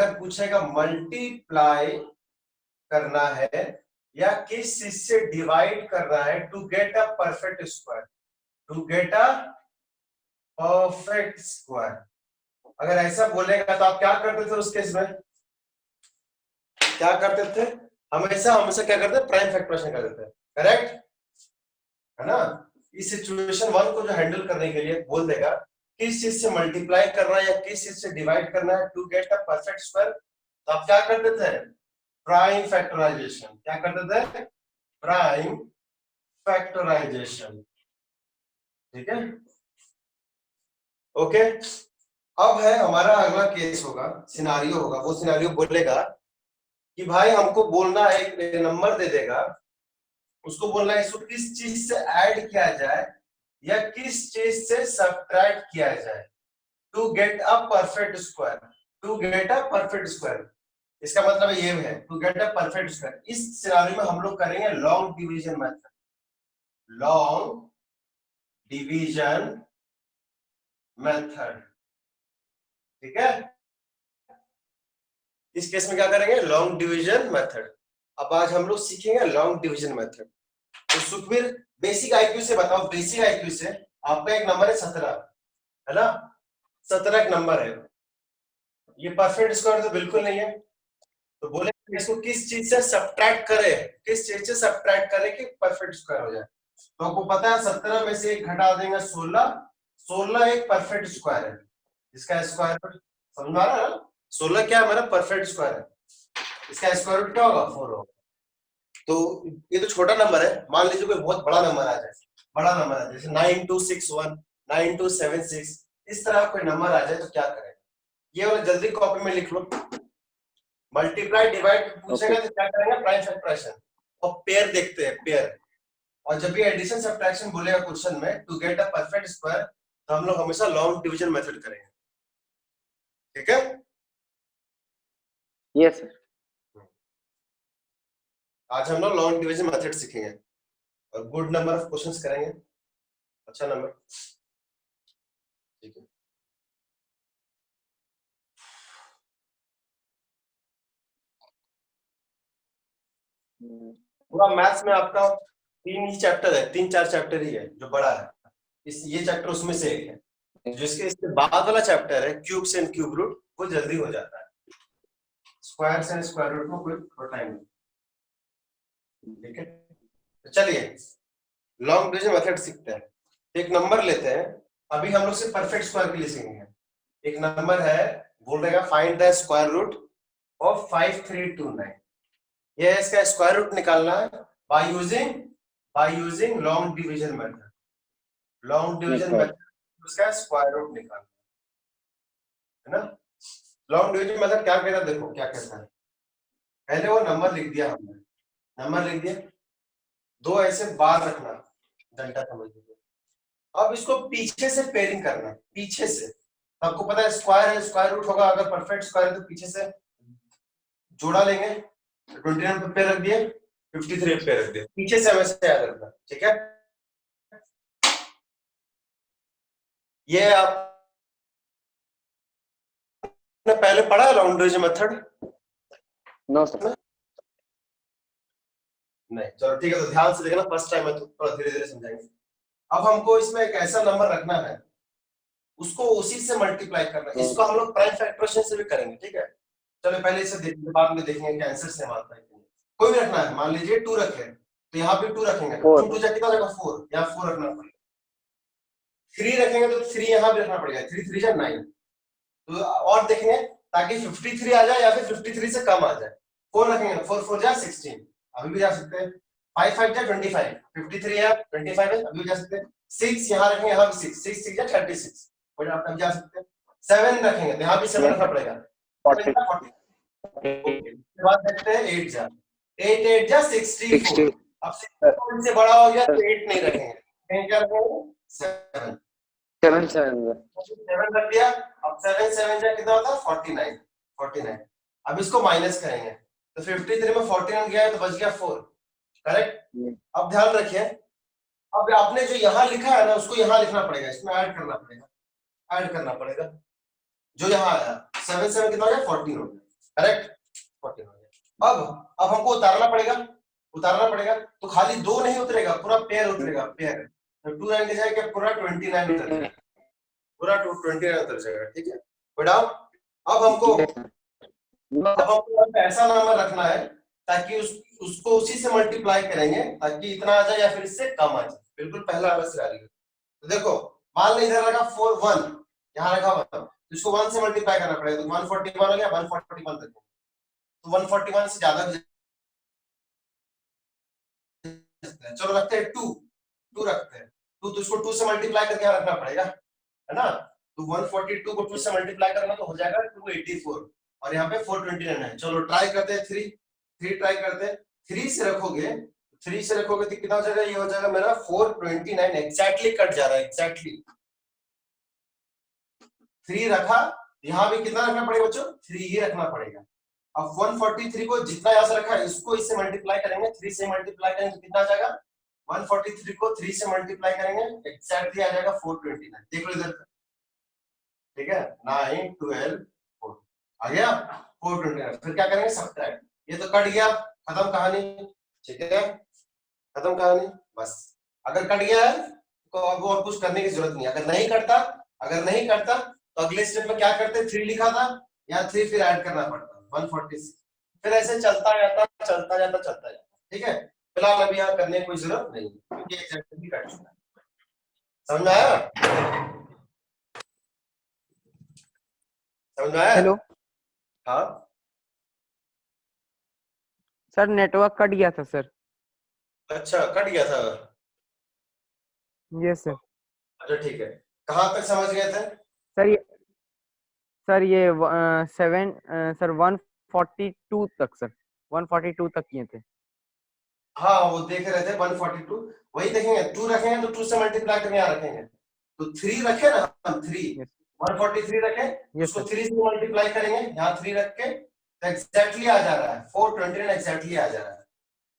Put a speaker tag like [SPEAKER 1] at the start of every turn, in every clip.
[SPEAKER 1] अगर पूछेगा मल्टीप्लाई करना है या किस चीज से डिवाइड करना है to get a perfect square, to get a perfect square, अगर ऐसा बोलेगा तो आप क्या करते थे उस केस में? क्या करते थे? हमेशा हमेशा क्या करते? प्राइम फैक्टराइजेशन करते थे, करेक्ट है ना? इस सिचुएशन 1 को जो हैंडल करने के लिए बोल देगा किस चीज से मल्टीप्लाई करना है या किस चीज से डिवाइड करना है to get a perfect square, तो आप क्या करते थे? Prime factorization. क्या करते थे? Prime factorization. ठीक है, ओके। अब है हमारा अगला केस होगा, सिनारियो होगा। वो सिनारियो बोलेगा कि भाई हमको बोलना है, एक नंबर दे देगा, उसको बोलना है इसको किस चीज से ऐड किया जाए या किस चीज से सब्ट्रैक्ट किया जाए to get a perfect square, to get a perfect square. इसका मतलब ये है to get a perfect square. इस सिनारियो में हम लोग करेंगे long division method, long division method. ठीक है, इस केस में क्या करेंगे? Long division method. अब आज हम लोग सीखेंगे लॉन्ग डिवीजन मेथड। तो सुखबीर बेसिक आईक्यू से बताओ, बेसिक आईक्यू से आपका एक नंबर है 17, है ना? 17 एक नंबर है, ये परफेक्ट स्क्वायर तो बिल्कुल नहीं है, तो बोले इसको किस चीज से सब्ट्रैक्ट करे, किस चीज से सब्ट्रैक्ट करे कि परफेक्ट स्क्वायर हो जाए। तो आपको पता है 17 में से एक घटा देंगे 16, 16 एक परफेक्ट स्क्वायर है, इसका स्क्वायर रूट समझ में आ रहा है ना? 16 क्या है हमारा? परफेक्ट स्क्वायर है, इसका स्क्वायर रूट क्या होगा? 4 होगा। तो ये तो छोटा नंबर है, मान लीजिए कोई बहुत बड़ा नंबर आ जाए, बड़ा नंबर आ जाए जैसे 9261, 9276, इस तरह कोई नंबर आ जाए तो क्या करें? ये वाला जल्दी कॉपी में लिख लो। मल्टीप्लाई डिवाइड पूछेगा तो क्या करेंगे? प्राइम फैक्टराइजेशन और पेयर देखते हैं, पेयर। और जब भी एडिशन सब्ट्रैक्शन बोलेगा क्वेश्चन में to get a perfect square, तो हम लोग हमेशा लॉन्ग डिवीजन मेथड करेंगे। ठीक है,
[SPEAKER 2] यस सर।
[SPEAKER 1] आज हम लोग लॉन्ग डिवीजन मेथड सीखेंगे और गुड नंबर ऑफ क्वेश्चंस करेंगे, अच्छा नंबर। ठीक है, पूरा मैथ्स में आपका 3 ही चैप्टर है, 3-4 चैप्टर ही है जो बड़ा है, इस ये चैप्टर उसमें से एक है। जिसके इसके बाद वाला चैप्टर है क्यूब्स एंड क्यूब रूट, वो जल्दी हो जाता है, स्क्वायर्स एंड स्क्वायर रूट में कोई टाइम नहीं। ठीक है, तो चलिए लॉन्ग डिवीजन मेथड सीखते हैं। एक नंबर लेते हैं, अभी हम लोग सिर्फ परफेक्ट स्क्वायर के लिए सीखेंगे। एक नंबर है, बोल देगा find the square root of 5329, ये इसका स्क्वायर रूट निकालना है by using long division method. Long division method उसका स्क्वायर रूट निकालना है ना। लॉन्ग डिवीजन मेथड क्या कहता है? देखो क्या कहता है, पहले वो नंबर लिख दिया हमने, नंबर लिख दिया, दो ऐसे बार रखना, डंडा समझ लीजिए। अब इसको पीछे से पेयरिंग करना, पीछे से। आपको पता है स्क्वायर है, स्क्वायर रूट होगा, अगर परफेक्ट स्क्वायर है तो पीछे से जोड़ा लेंगे। 29 पे पेयर रख दिए, 53 पे रख दिए, पीछे से हमेशा याद रखना। ठीक है, ये आप पहले पढ़ा है long division method?
[SPEAKER 2] No sir.
[SPEAKER 1] नहीं, चलो ठीक है, तो ध्यान से देखना, फर्स्ट टाइम है तो थोड़ा धीरे धीरे समझाएंगे। अब हमको इसमें एक ऐसा नंबर रखना है, उसको उसी से मल्टीप्लाई करना है। इसको हम लोग प्राइम फैक्टराइजेशन से भी करेंगे। ठीक है, चलो पहले इसे देखेंगे, बाद में देखेंगे कि आंसर सेम आता है कि नहीं। कोई भी रखना है, मान लीजिए 2 रखे तो यहाँ पे 2 रखेंगे, 2 2 जा कितना हो जाएगा? 4, यहाँ 4 रखना पड़ेगा। 3 रखेंगे तो 3 यहाँ भी रखना पड़ेगा, 3 3 जा 9। तो और देखेंगे ताकि 53 आ जाए या फिर 53 से कम आ जाए। 4 रखेंगे, 4 4 जा 16, अभी भी जा सकते हैं। 5 5 जा 25, 53 है 25 है, अभी भी जा सकते हैं। 6 यहाँ रखेंगे, यहाँ भी 6 6 6 जा 36, और आप तब जा सकते हैं। 7 रखेंगे तो यहाँ भी 7 रखना पड़ेगा, 7 जा 40। ओके, उसके बाद देखते हैं 8 जा 8 8 जा 64। अब 64 से बड़ा हो गया तो 8 नहीं रखेंगे, क्या रखेंगे? 7 7 रख दिया। अब 7 7 जा कितना होता है? 49 49। अब इसको माइनस करेंगे तो 53 में 49 गया है तो बच गया 4, करेक्ट। अब ध्यान रखिए, अब आपने जो यहाँ लिखा है ना उसको यहाँ लिखना पड़ेगा, इसमें ऐड करना पड़ेगा, ऐड करना पड़ेगा। जो यहाँ आया 7 7 कितना हो गया? 14 हो गया। करेक्ट 14 हो गया। अब हमको उतारना पड़ेगा तो खाली 2 नहीं उतरेगा, पूरा पेयर उतरेगा, पेयर। तो 2 9 के जाएगा पूरा 29 उतर जाएगा, पूरा 29 उतर जाएगा, ठीक है। बढ़ाओ। अब हमको ऐसा नंबर रखना है ताकि उसको उसी से मल्टीप्लाई करेंगे ताकि इतना आ जाए या फिर इससे कम आ जाए, बिल्कुल पहला वाला सिनारियो। तो देखो मान लो इधर लगा 4 1, यहाँ रखा 1, तो इसको 1 से मल्टीप्लाई करना पड़ेगा, तो 141 हो गया, 141 तक। तो 141 से ज्यादा भी चलो रखते हैं 2 रखते हैं 2, तो इसको 2 से मल्टीप्लाई करके यहाँ रखना पड़ेगा, है ना। तो 142 को 2 से मल्टीप्लाई करना तो हो जाएगा 284, और यहाँ पे 429 है। चलो ट्राई करते हैं 3 ट्राई करते हैं। 3 से रखोगे तो कितना हो जाएगा, ये हो जाएगा मेरा 429, एग्जैक्टली कट जा रहा है, एग्जैक्टली 3 रखा, यहाँ भी कितना रखना पड़ेगा बच्चों, 3 ही रखना पड़ेगा। अब 143 को जितना यहाँ से रखा है इसको इससे मल्टीप्लाई करेंगे, 3 से मल्टीप्लाई करेंगे तो कितना आ जाएगा, 143 को 3 से मल्टीप्लाई करेंगे एग्जैक्टली आ जाएगा 429। देख लो इधर, ठीक है, 9 12 4 आ गया 429। फिर क्या करेंगे, सब्ट्रैक्ट, ये तो कट गया, खत्म कहानी, ठीक है, खत्म कहानी बस। अगर कट गया है तो अब और कुछ करने की जरूरत नहीं। अगर नहीं करता तो अगले स्टेप में क्या करते, 3 लिखा था, यहाँ 3 फिर ऐड करना पड़ता 146, फिर ऐसे चलता जाता, ठीक है। फिलहाल अभी यहाँ करने की कोई जरूरत नहीं क्योंकि एग्जैक्टली कट चुका है। समझ में आया?
[SPEAKER 3] हेलो
[SPEAKER 1] हाँ
[SPEAKER 3] सर, नेटवर्क कट गया था सर।
[SPEAKER 1] अच्छा, कट गया था।
[SPEAKER 3] Yes sir.
[SPEAKER 1] अच्छा ठीक है, कहाँ तक समझ गए थे?
[SPEAKER 3] सर ये 142 तक सर, 142 तक किए थे।
[SPEAKER 1] हाँ वो देख रहे थे 142, वही देखेंगे। 2 रखेंगे तो 2 से मल्टीप्लाई करके यहाँ रखेंगे, तो 3 रखे ना हम, 3 143 रखे, उसको 3 से मल्टीप्लाई करेंगे, यहाँ 3 रख के तो एग्जैक्टली आ जा रहा है 429, एग्जैक्टली आ जा रहा है।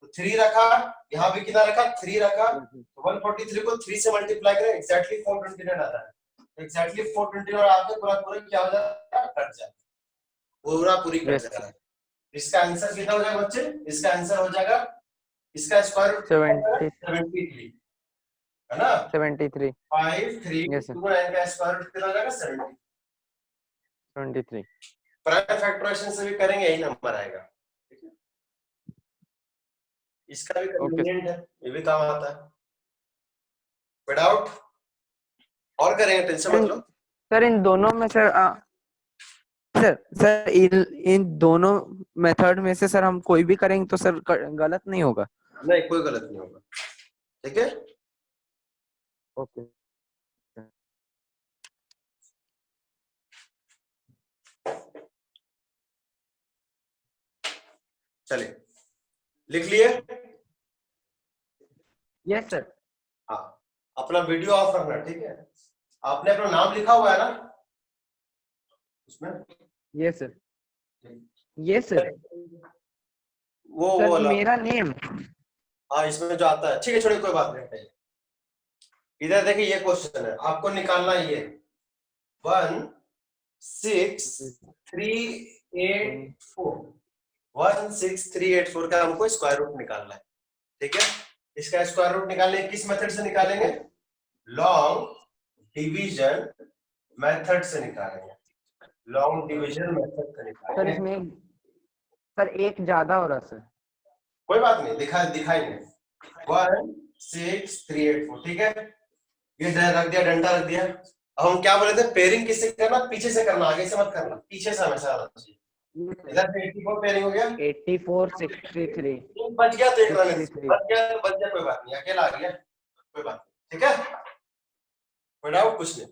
[SPEAKER 1] तो 3 रखा, यहाँ भी कितना रखा, 3 रखा, तो 143 को 3 से मल्टीप्लाई करें एग्जैक्टली 429 आ रहा है। एग्जैक्टली 429 और आपके पूरा क्या हो जाएगा, कट जाएगा, पूरी कट जाएगा। इसका आंसर कितना हो जाएगा बच्चे, इसका आंसर हो जाएगा, इसका स्क्वायर रूट 73 है ना,
[SPEAKER 3] 73
[SPEAKER 1] 5 3 2 9 का स्क्वायर रूट कितना हो जाएगा,
[SPEAKER 3] 73।
[SPEAKER 1] प्राइम फैक्टराइजेशन से भी करेंगे यही नंबर आएगा, ठीक है। इसका भी कन्वीनियंट है, ये भी काम आता है। विदाउट और करेंगे, टेंशन मत लो
[SPEAKER 3] सर। इन दोनों में सर इन दोनों मेथड में से सर हम कोई भी करेंगे तो सर गलत नहीं होगा?
[SPEAKER 1] नहीं, कोई गलत नहीं होगा, ठीक है।
[SPEAKER 3] ओके।
[SPEAKER 1] चलिए लिख लिए?
[SPEAKER 3] Yes sir.
[SPEAKER 1] हाँ, अपना वीडियो ऑफ रखना, ठीक है। आपने अपना नाम लिखा हुआ है ना उसमें?
[SPEAKER 3] Yes sir. Yes sir.
[SPEAKER 1] वो
[SPEAKER 3] मेरा नेम,
[SPEAKER 1] हाँ इसमें जो आता है, ठीक है, छोड़िए कोई बात नहीं। इधर देखिए, ये क्वेश्चन है, आपको निकालना ये 16384 का हमको स्क्वायर रूट निकालना है, ठीक है। इसका स्क्वायर रूट निकालने किस मेथड से निकालेंगे, लॉन्ग डिवीजन मेथड से निकालेंगे, लॉन्ग डिवीजन मेथड से निकालेंगे।
[SPEAKER 3] सर इसमें सर एक ज्यादा हो रहा सर।
[SPEAKER 1] कोई बात नहीं, दिखाएंगे 16384, ठीक है। ये रख दिया, डंडा रख दिया। अब हम क्या बोले थे, पेयरिंग किससे करना, पीछे से करना, आगे से मत करना, पीछे से हमेशा आना चाहिए। इधर से 84 पेयरिंग हो गया,
[SPEAKER 3] 84 63
[SPEAKER 1] बच गया, देख रहा है, बच गया, कोई बात नहीं, अकेला आ गया, कोई बात नहीं, ठीक है, कोई डाउट कुछ नहीं।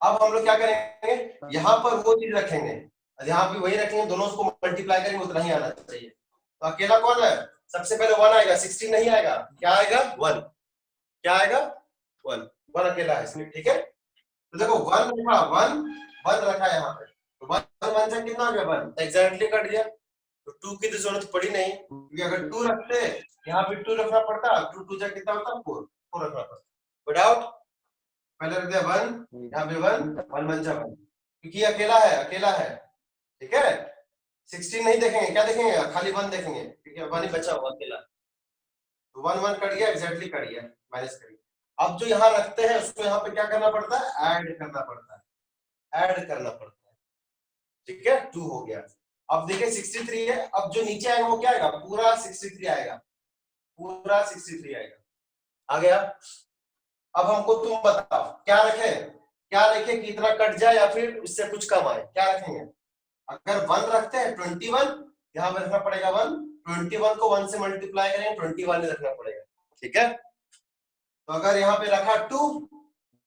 [SPEAKER 1] अब हम लोग क्या करेंगे, यहाँ पर वो चीज रखेंगे, यहाँ भी वही रखेंगे, दोनों को मल्टीप्लाई करेंगे, उतना ही आना चाहिए। तो अकेला कौन है, सबसे पहले 1 आएगा, 16 नहीं आएगा, क्या आएगा 1, क्या आएगा 1 अकेला है इसमें, ठीक है। तो देखो 1 लिखा, 1 रखा है यहाँ पे, तो 1 से कितना हो गया, 1 एग्जैक्टली कट गया, तो 2 की तो जरूरत पड़ी नहीं, क्योंकि अगर 2 रखते यहाँ पे 2 रखना पड़ता, 2 जा कितना होता, 4 रखना पड़ता। विदाउट पहले रख दिया 1, यहाँ पे 1 1 जा 1, क्योंकि अकेला है, ठीक है। 16 नहीं देखेंगे, क्या देखेंगे, खाली 1 देखेंगे, क्योंकि 1 ही बचा हुआ अकेला। तो 1 कट गया, एग्जैक्टली कट गया, माइनस करिए। अब जो यहाँ रखते हैं उसको यहाँ पे क्या करना पड़ता है, ऐड करना पड़ता है, ऐड करना पड़ता है। ठीक है, 2 हो गया। अब देखिए 63 है, अब जो नीचे आएगा वो क्या आएगा, पूरा 63 आएगा, पूरा 63 आएगा। आ गया। अब हमको तुम बताओ क्या रखें, क्या रखें कि इतना कट जाए या फिर इससे कुछ कम आए, क्या रखेंगे। अगर 1 रखते हैं 21, यहाँ पे रखना पड़ेगा 1, 21 को 1 से मल्टीप्लाई करेंगे 21 ही रखना पड़ेगा। ठीक है, तो अगर यहाँ पे रखा 2,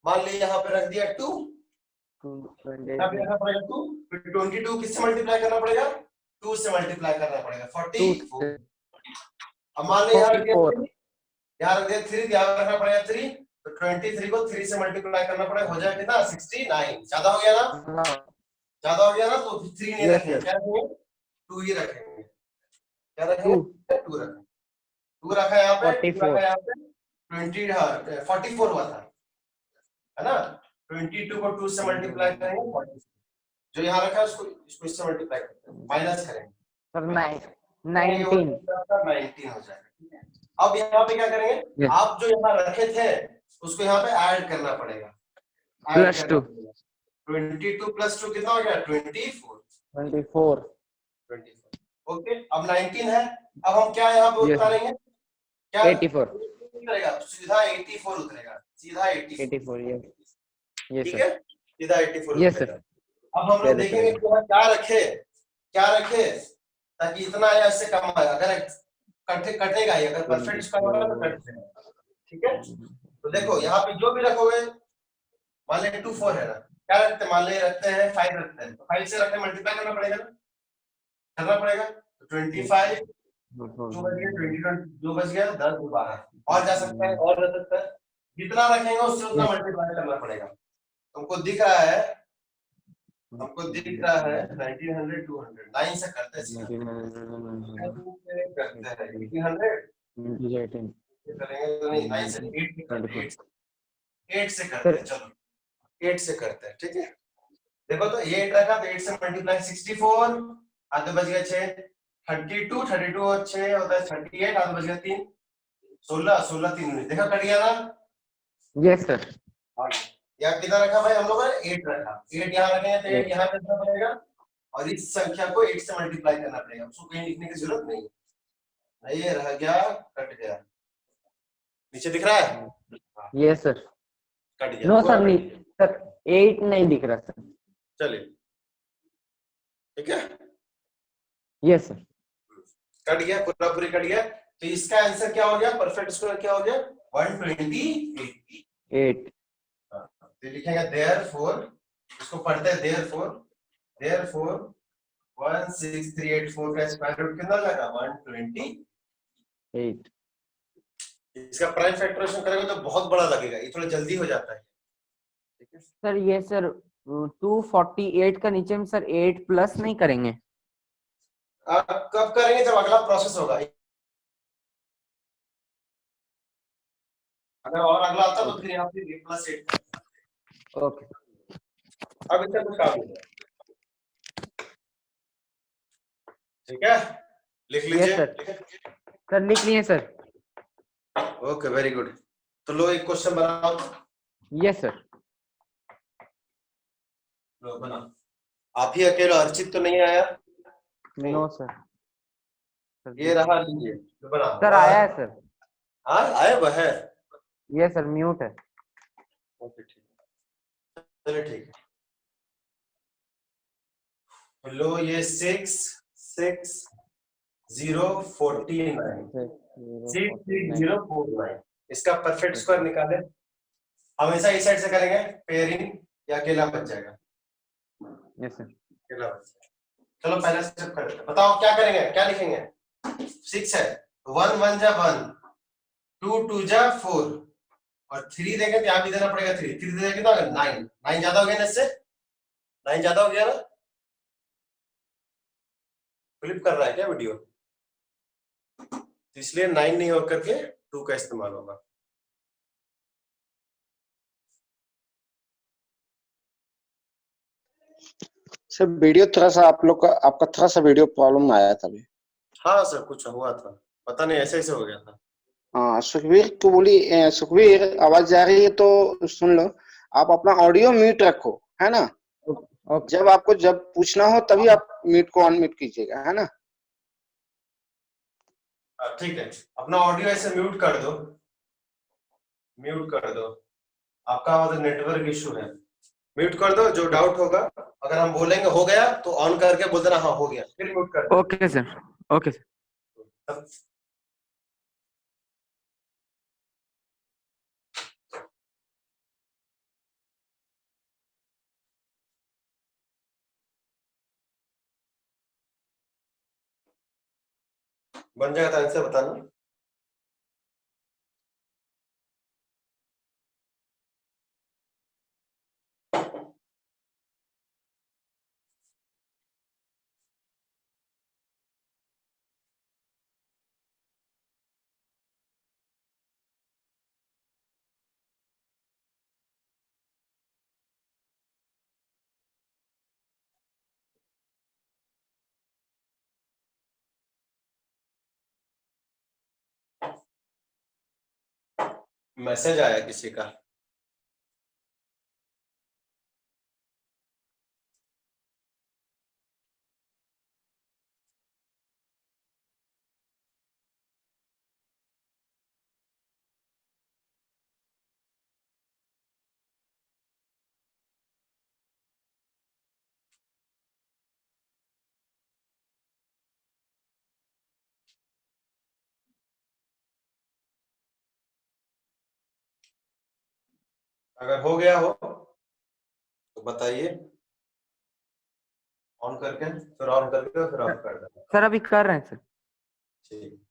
[SPEAKER 1] मान लीजिए यहाँ पे रख दिया 2, यहाँ पे रखना पड़ेगा 2, फिर 22 किससे मल्टीप्लाई करना पड़ेगा, 2 से मल्टीप्लाई करना पड़ेगा, 44। अब मान लीजिए यहाँ रख दिया 3, यहाँ रख दिया 3, यहाँ रखना पड़ेगा 3, तो 23 को 3 से मल्टीप्लाई करना पड़ेगा, हो जाएगा कितना, 69। ज्यादा हो गया ना, ज्यादा हो गया ना, तो 3 नहीं रखेंगे, क्या रखेंगे, 2 ही रखेंगे। क्या रखेंगे, 2 रखेंगे। 2 रखा यहाँ पे, 2 रखा यहाँ पे, 44 हुआ था, है ना। 22 को 2 से मल्टीप्लाई करेंगे 44, जो यहाँ रखा है उसको इसको इससे मल्टीप्लाई करेंगे, माइनस करेंगे,
[SPEAKER 3] सर
[SPEAKER 1] 19 हो जाएगा। अब यहाँ पे क्या करेंगे, आप जो यहाँ रखे थे उसको यहाँ पे ऐड करना पड़ेगा,
[SPEAKER 3] +2
[SPEAKER 1] 22 + 2 कितना हो गया, 24। ओके, अब 19 है, अब हम क्या यहाँ पे उतारेंगे, क्या
[SPEAKER 3] 84
[SPEAKER 1] उतरेगा, सीधा 84 उतरेगा, सीधा 84। ठीक है, सीधा 84
[SPEAKER 3] यस
[SPEAKER 1] उतरेगा। अब हम लोग देखेंगे कि क्या रखे ताकि इतना आया इससे कम आए, अगर कटेगा ही, अगर परफेक्ट स्क्वायर होगा तो कट जाएगा। ठीक है, तो देखो यहाँ पे जो भी रखोगे, मान ले 2 4 है ना, क्या रखते हैं, मान ले रखते हैं 5 रखते हैं, तो 5 से रखते मल्टीप्लाई करना पड़ेगा ना, करना पड़ेगा, तो 25 2 बच गया, 20 जो बच गया 10 12, और जा सकता है, और रह सकता है, जितना रखेंगे उससे उतना मल्टीप्लाई करना पड़ेगा। हमको दिख रहा है 1900 200, 9 से करते हैं, 1800 करेंगे तो नहीं, 9 से 8 से करते हैं, चलो 8 से करते हैं। ठीक है, देखो तो 8 रखा तो 8 से मल्टीप्लाई 64, आगे बच गया 6, 32 और 6 होता है 38, आगे बच गया 3, 16 3 देखा कट गया ना।
[SPEAKER 3] Yes sir.
[SPEAKER 1] यहाँ कितना रखा भाई हम लोगों ने, 8 रखा, 8 यहाँ रखेंगे तो 8 यहाँ रखना पड़ेगा, और इस संख्या को 8 से मल्टीप्लाई करना पड़ेगा, उसको कहीं लिखने की जरूरत नहीं, ये रह गया, कट गया, नीचे दिख रहा है,
[SPEAKER 3] यस सर।
[SPEAKER 1] कट गया,
[SPEAKER 3] नो सर, नहीं सर, 8 नहीं दिख रहा सर।
[SPEAKER 1] चलिए ठीक है,
[SPEAKER 3] यस सर,
[SPEAKER 1] कट गया, पूरा पूरी कट गया, तो इसका आंसर क्या हो गया, परफेक्ट स्क्वायर क्या हो गया, 128। तो लिखेंगे देयरफॉर, इसको पढ़ते हैं देयरफॉर 16384 का स्क्वायर रूट कितना लगा, 128। इसका प्राइम फैक्टराइजेशन करेंगे तो बहुत बड़ा लगेगा, ये थोड़ा जल्दी हो जाता है। ठीक है
[SPEAKER 3] सर, ये सर 248 का नीचे में सर 8 प्लस नहीं करेंगे,
[SPEAKER 1] कब करेंगे, जब अगला प्रोसेस होगा, अगर और अगला आता तो फिर यहाँ पे 8
[SPEAKER 3] ओके।
[SPEAKER 1] अब इसका कुछ काम नहीं है। ठीक है, लिख लीजिए।
[SPEAKER 3] सर लिख लिए सर।
[SPEAKER 1] ओके, वेरी गुड, तो लो एक क्वेश्चन बनाओ।
[SPEAKER 3] Yes sir.
[SPEAKER 1] लो बनाओ, आप ही अकेला, अर्चित तो नहीं आया।
[SPEAKER 3] No sir.
[SPEAKER 1] ये रहा, लीजिए तो बनाओ।
[SPEAKER 3] सर आया है सर।
[SPEAKER 1] हाँ आया वह है,
[SPEAKER 3] यस सर, म्यूट है।
[SPEAKER 1] ओके ठीक है, चलिए ठीक है। लो ये 6 6 0 49 63049, इसका परफेक्ट स्क्वायर निकाले, हमेशा इस साइड से करेंगे, पेयरिंग या अकेला बच जाएगा।
[SPEAKER 3] Yes sir.
[SPEAKER 1] अकेला बच जाएगा, चलो पहला स्टेप करते हैं, बताओ क्या करेंगे, क्या लिखेंगे। 6 है, 1 1 जा 1, 2 2 जा 4, और 3 देंगे तो यहाँ भी देना पड़ेगा 3 3 देंगे तो 9 9 ज्यादा हो गया ना, इससे 9 ज्यादा हो गया ना, फ्लिप कर रहा है क्या वीडियो, तो इसलिए 9 नहीं होकर के 2 का इस्तेमाल होगा।
[SPEAKER 2] सर वीडियो थोड़ा सा आप लोग का आपका थोड़ा सा वीडियो प्रॉब्लम आया था अभी।
[SPEAKER 1] हाँ सर, कुछ हुआ था, पता नहीं, ऐसे ऐसे हो गया था।
[SPEAKER 2] हाँ सुखवीर को बोली सुखवीर आवाज जा रही है तो सुन लो। आप अपना ऑडियो म्यूट रखो, है ना।
[SPEAKER 3] ओके।
[SPEAKER 2] जब आपको जब पूछना हो तभी आप म्यूट को अनम्यूट कीजिएगा, है ना।
[SPEAKER 1] ठीक है, अपना ऑडियो ऐसे म्यूट कर दो, म्यूट कर दो। आपका नेटवर्क इशू है, म्यूट कर दो। जो डाउट होगा, अगर हम बोलेंगे हो गया तो ऑन करके बोल देना हाँ हो गया, फिर म्यूट कर देना।
[SPEAKER 3] Okay sir, okay sir.
[SPEAKER 1] बन जाएगा तो आंसर बताना। मैसेज आया किसी का। अगर हो गया हो तो बताइए, ऑन करके फिर ऑन करके फिर ऑफ कर देना।
[SPEAKER 3] सर अभी कर रहे हैं सर।
[SPEAKER 1] ठीक।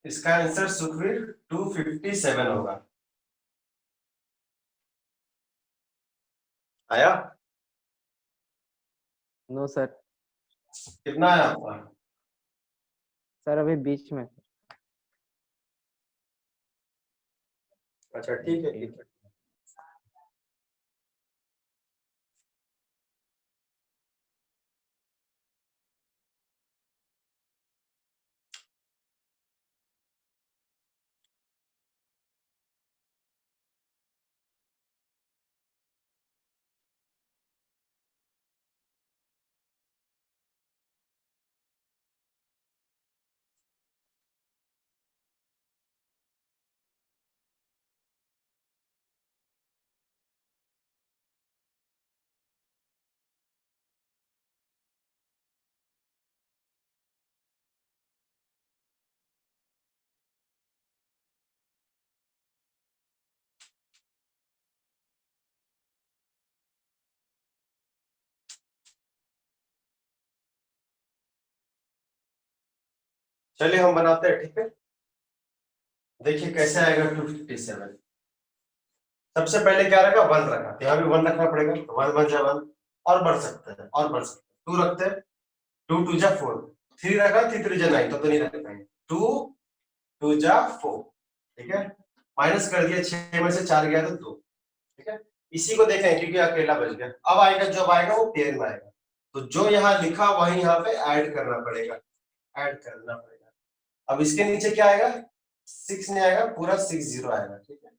[SPEAKER 1] इसका आंसर सुखवीर 257 होगा। आया?
[SPEAKER 3] No sir.
[SPEAKER 1] कितना आया आपका?
[SPEAKER 3] सर अभी बीच में।
[SPEAKER 1] अच्छा ठीक है, ठीक है। चलिए हम बनाते हैं, ठीक है। देखिए कैसे आएगा 257। सबसे पहले क्या रखा, 1 रखा, तो यहाँ भी 1 रखना पड़ेगा, तो 1 1 जा 1, और बढ़ सकते हैं, और बढ़ सकते हैं। 2 रखते हैं, 2 2 जा 4, 3 रखा, 3 3 जा 9, तो नहीं रख पाएंगे। 2 2 जा 4, ठीक है। माइनस कर दिया, 6 में से 4 गया तो 2, ठीक है। इसी को देखें क्योंकि अकेला बच गया। अब आएगा, जब आएगा वो पेयर में आएगा, तो जो यहाँ लिखा वही यहाँ पे ऐड करना पड़ेगा, ऐड करना पड़ेगा। अब इसके नीचे क्या आएगा, 6 नहीं आएगा, पूरा 6 0 आएगा, ठीक है।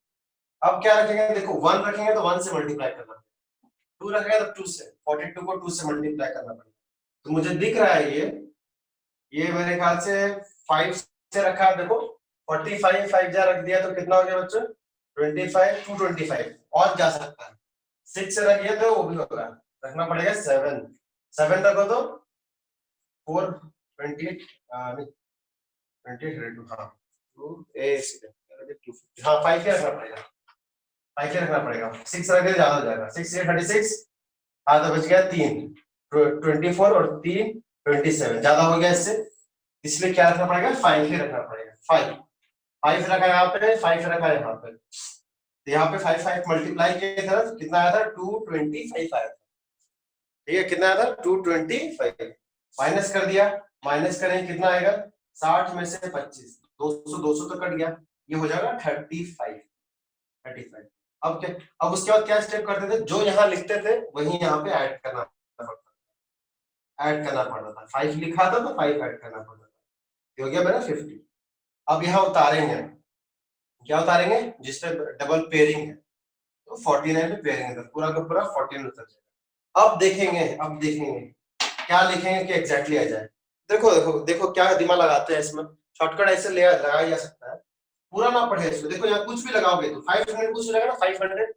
[SPEAKER 1] अब क्या रखेंगे, देखो 1 रखेंगे तो 1 से मल्टीप्लाई करना, 2 रखेंगे तो 2 से, 42 को 2 से मल्टीप्लाई करना पड़ेगा। तो मुझे दिख रहा है ये मेरे ख्याल से 5 से रखा है, देखो 45 5 जा रख दिया तो कितना हो गया बच्चों 25 225 और जा सकता है 6 से रखिए तो वो भी होगा रखना पड़ेगा 7 7 रखो तो 4 28 नहीं 28 हाँ 2 हाँ 5 रखना पड़ेगा 5 रखना पड़ेगा 6 रख ज्यादा हो जाएगा 6 से 36 आधा बच गया 3 24 और 3 27 ज्यादा हो गया इससे इसलिए क्या रखना पड़ेगा 5 ही रखना पड़ेगा 5 रखा यहाँ पे 5 रखा है यहाँ पे तो यहाँ पे 5 मल्टीप्लाई के तरफ कितना आया था 225 आया था ठीक है कितना आया था 225 माइनस कर दिया माइनस करें कितना आएगा 60 में से 25 200 तो कट गया ये हो जाएगा 35 अब क्या अब उसके बाद क्या स्टेप करते थे जो यहाँ लिखते थे वही यहाँ पे ऐड करना पड़ता था 5 लिखा था तो 5 ऐड करना पड़ता था ये हो गया मेरा 50 अब यहाँ उतारेंगे क्या उतारेंगे जिस पे डबल पेयरिंग है तो 49 पे पेयरिंग है तो पूरा का पूरा 49 उतर जाएगा अब देखेंगे क्या लिखेंगे कि एग्जैक्टली आ जाए देखो क्या दिमाग लगाते हैं इसमें शॉर्टकट ऐसे लगाया जा सकता है पूरा ना पढ़े इसको देखो यहाँ कुछ भी लगाओगे तो 500 कुछ रहेगा ना 500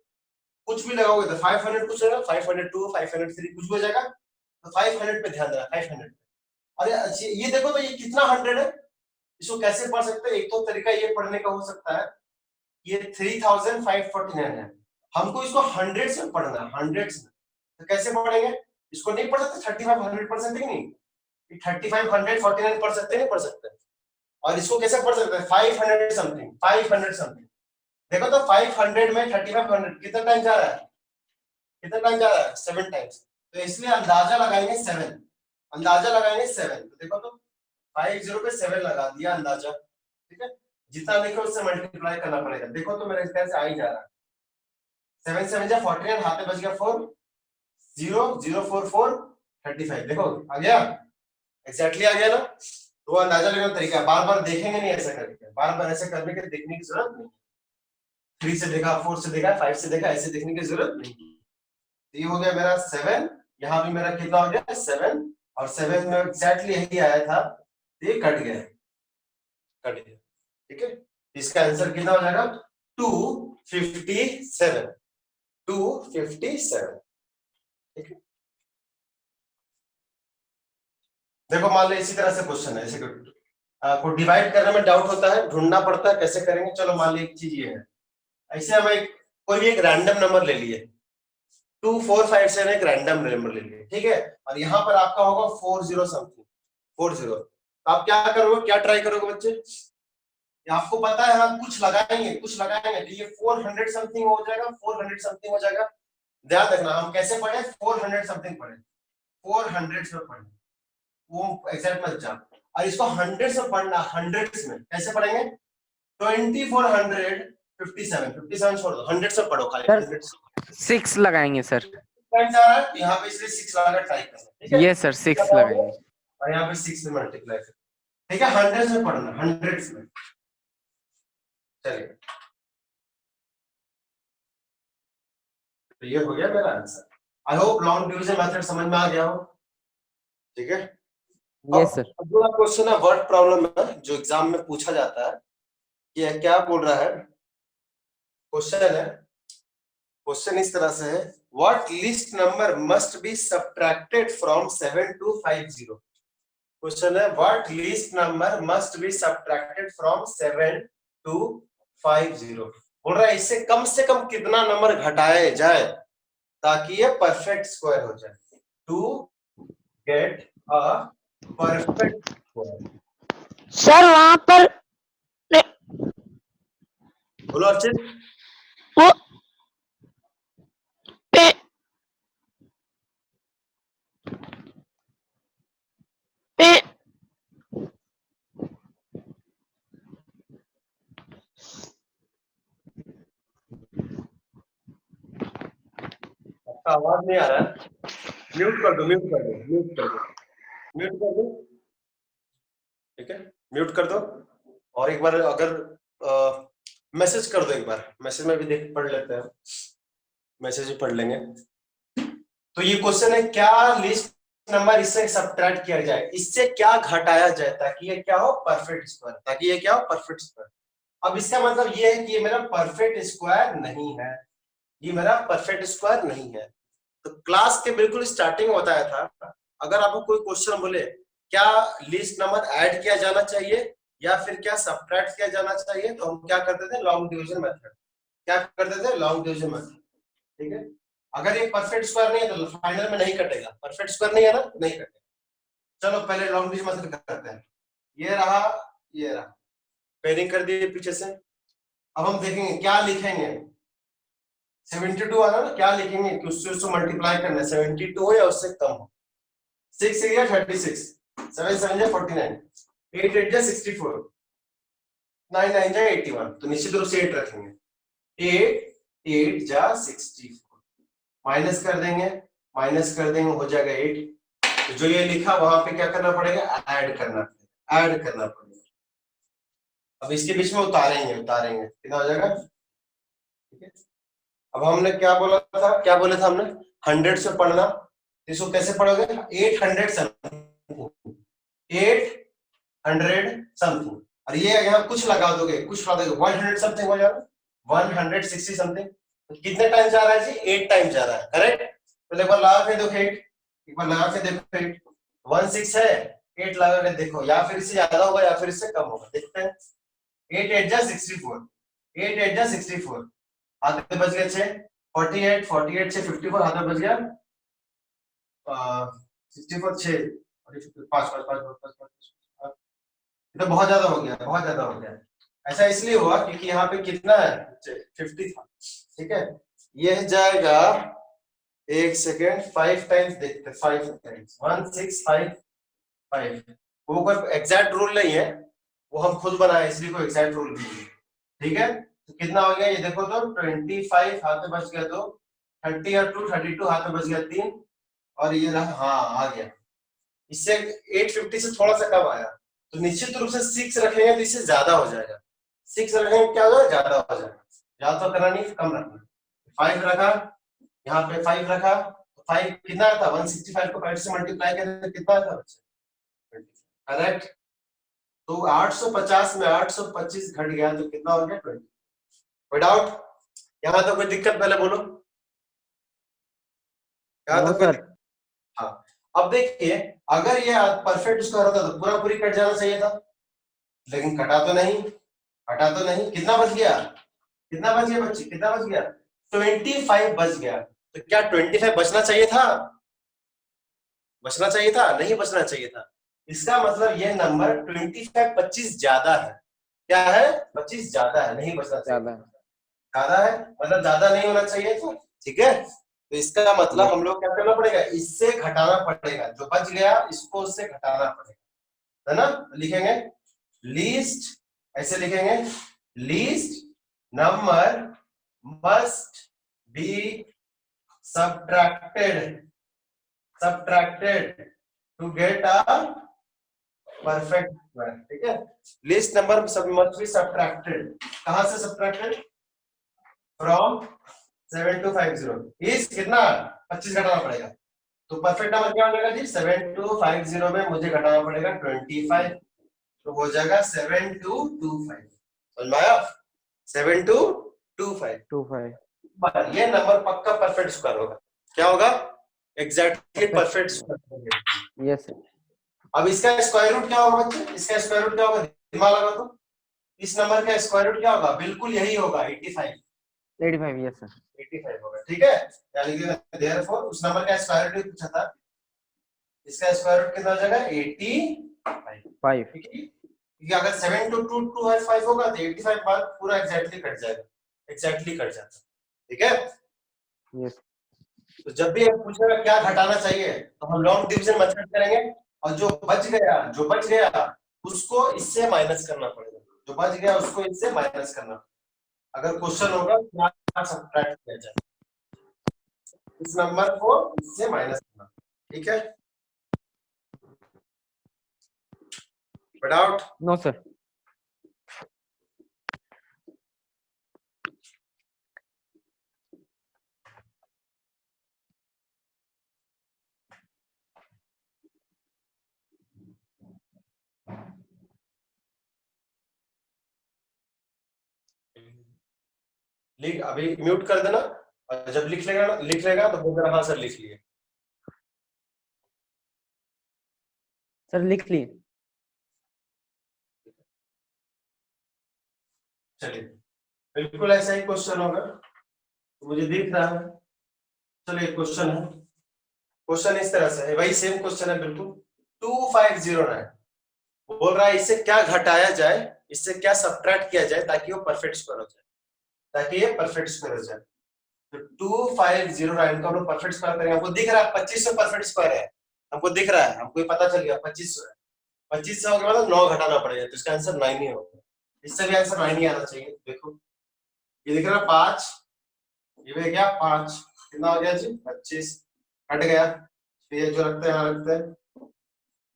[SPEAKER 1] कुछ भी लगाओगे तो 500 कुछ रहेगा 502 503 कुछ भी हो जाएगा तो 500 पे ध्यान देना 500 अरे ये देखो तो ये कितना 100 है इसको कैसे पढ़ सकते हैं एक तो तरीका ये पढ़ने का हो सकता है ये 3549 है हमको इसको 100 से पढ़ना है 100 से तो कैसे पढ़ेंगे इसको नहीं पढ़ सकते 35 100 पढ़ सकते नहीं 35 149 पढ़ सकते नहीं पढ़ सकते और इसको कैसे पढ़ सकते हैं 500 समथिंग देखो तो 500 में 3500 कितना टाइम जा रहा है 7 टाइम्स तो इसलिए अंदाजा लगाएंगे 7 तो देखो तो 50 पे 7 लगा दिया अंदाजा ठीक है जितना लिखो उससे मल्टीप्लाई करना पड़ेगा देखो तो मेरे इस तरह से आ ही जा रहा है 7 7 जा 49 हाथ में बच गया 4 0 0 4 4 35 देखो आ गया एग्जैक्टली आ गया ना तो अंदाजा लगाने का तरीका बार बार देखेंगे नहीं ऐसा करके बार बार ऐसे करने के देखने की जरूरत नहीं 3 से देखा 4 से देखा 5 से देखा ऐसे देखने की जरूरत नहीं तो ये हो गया मेरा 7 यहाँ भी मेरा कितना हो गया 7 और 7 में एग्जैक्टली यही आया था ये कट गया ठीक है इसका आंसर कितना हो जाएगा 257 ठीक है देखो मान लो इसी तरह से क्वेश्चन है ऐसे को डिवाइड करने में डाउट होता है ढूंढना पड़ता है कैसे करेंगे चलो मान लो एक चीज ये है ऐसे हम कोई भी एक रैंडम नंबर ले लिए 2 4 5 7 एक रैंडम नंबर ले लिए ठीक है और यहाँ पर आपका होगा 40 समथिंग 40 आप क्या करोगे क्या ट्राई करोगे बच्चे आपको पता है हम कुछ लगाएंगे तो ये 400 समथिंग हो जाएगा ध्यान रखना हम कैसे पढ़े 400 समथिंग पढ़े 400 से पढ़े वो एग्जैक्ट मत जा और इसको 100 से पढ़ना 100 में कैसे पढ़ेंगे 2457 छोड़ दो 100 से पढ़ो खाली 100 से
[SPEAKER 3] 6 लगाएंगे सर
[SPEAKER 1] पॉइंट जा रहा है यहाँ पे इसलिए 6 लगाना ट्राई करना ठीक है
[SPEAKER 3] ये सर 6 लगाएंगे
[SPEAKER 1] और यहाँ पे 6 से मल्टीप्लाई कर ठीक है 100 से पढ़ना 100 में चलिए तो ये हो गया मेरा answer I hope long division method समझ में आ गया हो ठीक है
[SPEAKER 3] यस सर
[SPEAKER 1] अगला क्वेश्चन है वर्ड प्रॉब्लम है जो एग्जाम में पूछा जाता है ये क्या बोल रहा है क्वेश्चन इस तरह से है what list number must be subtracted from 7 to 50 question है what list number must be subtracted from 7 to 50 बोल रहा है इससे कम कितना नंबर घटाया जाए ताकि ये परफेक्ट स्क्वायर हो जाए to get a perfect square
[SPEAKER 4] sir वहां पर
[SPEAKER 1] बोलो अर्चित
[SPEAKER 4] वो पे पे
[SPEAKER 1] आपका आवाज नहीं आ रहा है म्यूट कर दो ठीक है म्यूट कर दो और एक बार अगर मैसेज कर दो एक बार मैसेज में भी देख पढ़ लेते हैं मैसेज भी पढ़ लेंगे तो ये क्वेश्चन है क्या लिस्ट नंबर इससे सब्ट्रैक्ट किया जाए इससे क्या घटाया जाए ताकि ये क्या हो परफेक्ट स्क्वायर अब इसका मतलब ये है कि ये मेरा परफेक्ट स्क्वायर नहीं है, ये मेरा परफेक्ट स्क्वायर नहीं है। तो क्लास के बिल्कुल स्टार्टिंग में बताया था, अगर आपको कोई क्वेश्चन बोले क्या लिस्ट नंबर ऐड किया जाना चाहिए या फिर क्या सब्ट्रैक्ट किया जाना चाहिए, तो हम क्या करते थे, लॉन्ग डिवीजन मेथड। क्या करते थे, लॉन्ग डिवीजन मेथड। ठीक है, अगर ये परफेक्ट स्क्वायर नहीं है तो फाइनल में नहीं कटेगा, परफेक्ट स्क्वायर नहीं है ना, नहीं कटेगा। चलो पहले लॉन्ग डिवीजन मेथड करते हैं। ये रहा, ये रहा, पेयरिंग कर दिए पीछे से। अब हम देखेंगे क्या लिखेंगे। 72 आना ना, क्या लिखेंगे कि उससे मल्टीप्लाई करना है, 72 हो या उससे कम हो। 6 या 36, 7 7 या 49, 8 8 या 64, 9 9 या 81, तो निश्चित रूप से 8 रखेंगे। 8 8 जा 64, माइनस कर देंगे, माइनस कर देंगे, हो जाएगा 8। तो जो ये लिखा वहां पे क्या करना पड़ेगा, ऐड करना पड़ेगा, ऐड करना पड़ेगा। अब इसके बीच में उतारेंगे, उतारेंगे कितना हो जाएगा, ठीक है। अब हमने क्या बोला था, क्या बोले था हमने, 100 से पढ़ना, इसको कैसे पढ़ोगे, 800 समथिंग, 800 समथिंग, और ये यहाँ कुछ लगा दोगे, कुछ लगा दोगे, 100 समथिंग हो जाएगा, 160 समथिंग। कितने टाइम जा रहा है जी, 8 टाइम जा रहा है, करेक्ट। तो एक बार लगा के देखो 8, एक बार लगा के देखो 8, 16 है, 8 लगा के देखो, या फिर इससे ज्यादा होगा या फिर इससे कम होगा, देखते हैं। 8 8 जा 64, 8 8 जा 64, हाथ में बच गए 6, 48 48 से 54, हाथ में बच गया 64, 6 5 5 5 5, तो बहुत ज्यादा हो गया, बहुत ज्यादा हो गया। ऐसा इसलिए हुआ क्योंकि यहाँ पे कितना है, 50 था, ठीक है। यह जाएगा, एक सेकेंड, 5 टाइम्स देखते, 5 टाइम्स 1655, वो कोई एग्जैक्ट रूल नहीं है, वो हम खुद बनाए, इसलिए कोई एग्जैक्ट रूल नहीं है, ठीक है। तो कितना हो गया ये देखो, तो 25 हाथ में बच गया 2, 30 और 2 32, हाथ में बच गया 3, और ये रहा, हाँ आ गया। इससे 850 से थोड़ा सा कम आया, तो निश्चित रूप से 6 रखेंगे तो इससे ज्यादा हो जाएगा। 6 रखेंगे क्या होगा, ज्यादा हो जाएगा, ज्यादा तो करना नहीं, कम रखना। 5 रखा, यहाँ पे 5 रखा, तो 5 कितना था, 165 को 5 से मल्टीप्लाई करें तो कितना था बच्चे, करेक्ट। तो 850 में 825 घट गया तो कितना हो गया, 20। कोई डाउट, यहाँ तो कोई दिक्कत, पहले बोलो, यहाँ
[SPEAKER 3] नो
[SPEAKER 1] तो कोई
[SPEAKER 3] सर।
[SPEAKER 1] हाँ। अब देखिए, अगर ये परफेक्ट स्क्वायर होता तो पूरा पूरी कट जाना चाहिए था, लेकिन कटा तो नहीं, कटा तो नहीं। कितना बच गया, कितना बच गया बच्चे, कितना बच गया, 25 बच गया। तो क्या 25 बचना चाहिए था, बचना चाहिए था, नहीं बचना चाहिए था। इसका मतलब ये नंबर 25 25 ज्यादा है, क्या है, 25 ज्यादा है, नहीं बचना चाहिए,
[SPEAKER 3] ज्यादा।
[SPEAKER 1] ज्यादा है, मतलब ज्यादा नहीं होना चाहिए था, ठीक है। तो इसका मतलब हम लोग क्या करना पड़ेगा, इससे घटाना पड़ेगा, जो बच गया इसको उससे घटाना पड़ेगा, है ना। लिखेंगे लीस्ट, ऐसे लिखेंगे, least number must B subtracted to get a perfect square, ठीक है। Least number must be subtracted, कहां से सब्ट्रैक्टेड, फ्रॉम 7250 इज कितना, 25 घटाना पड़ेगा। तो परफेक्ट नंबर क्या हो जाएगा जी, 7250 में मुझे घटाना पड़ेगा 25, तो हो जाएगा 7225, समझ में आया, 7225।
[SPEAKER 3] 25।
[SPEAKER 1] ये नंबर पक्का परफेक्ट स्क्वायर होगा, क्या होगा, exactly perfect square.
[SPEAKER 3] Yes sir.
[SPEAKER 1] अब इसका स्क्वायर रूट क्या होगा बच्चे, इसका स्क्वायर रूट क्या होगा, दिमाग लगा तो, इस नंबर का स्क्वायर रूट क्या होगा, बिल्कुल यही होगा, 85,
[SPEAKER 3] 85 यस सर।
[SPEAKER 1] 85 होगा, ठीक है। यानी कि देयरफॉर उस नंबर का स्क्वायर रूट पूछा था, इसका स्क्वायर रूट कितना हो जाएगा, 85,
[SPEAKER 3] 5।
[SPEAKER 1] ठीक है। क्योंकि अगर 7 to 2 2 है 5 होगा तो 85 बाद पूरा एग्जैक्टली कट जाएगा, एग्जैक्टली कट जाता, ठीक है।
[SPEAKER 3] यस।
[SPEAKER 1] तो जब भी हम पूछेगा क्या घटाना चाहिए, तो हम लॉन्ग डिवीजन मेथड करेंगे, और जो बच गया, जो बच गया उसको इससे माइनस करना पड़ेगा, जो बच गया उसको इससे माइनस करना। अगर क्वेश्चन होगा क्या सब्ट्रैक्ट किया जाए, इस नंबर को इससे माइनस करना, ठीक है। Doubt,
[SPEAKER 3] no sir.
[SPEAKER 1] लिख, अभी म्यूट कर देना, और जब लिख लेगा तो बोल देना हाँ सर लिख लिए।
[SPEAKER 3] सर लिख लिए।
[SPEAKER 1] चलिए बिल्कुल ऐसा ही क्वेश्चन होगा, तो मुझे दिख रहा है। चलिए क्वेश्चन है, क्वेश्चन इस तरह से है, वही सेम क्वेश्चन है बिल्कुल। 2509 बोल रहा है इससे क्या घटाया जाए, इससे क्या सब्ट्रैक्ट किया जाए ताकि वो परफेक्ट स्क्वायर हो जाए, ताकि ये परफेक्ट स्क्वायर हो जाए। तो 2509 को हम लोग परफेक्ट स्क्वायर करेंगे। हमको दिख रहा है 2500 परफेक्ट स्क्वायर है, हमको दिख रहा है, हमको ये पता चल गया 2500 है। 2500 के बाद 9 घटाना पड़ेगा, तो इसका आंसर 9 ही होगा। इससे भी आंसर 9 ही आना चाहिए। देखो ये दिख रहा है 5, ये भी क्या 5, कितना हो गया जी 25, हट गया, फिर ये जो रखते हैं यहाँ रखते हैं,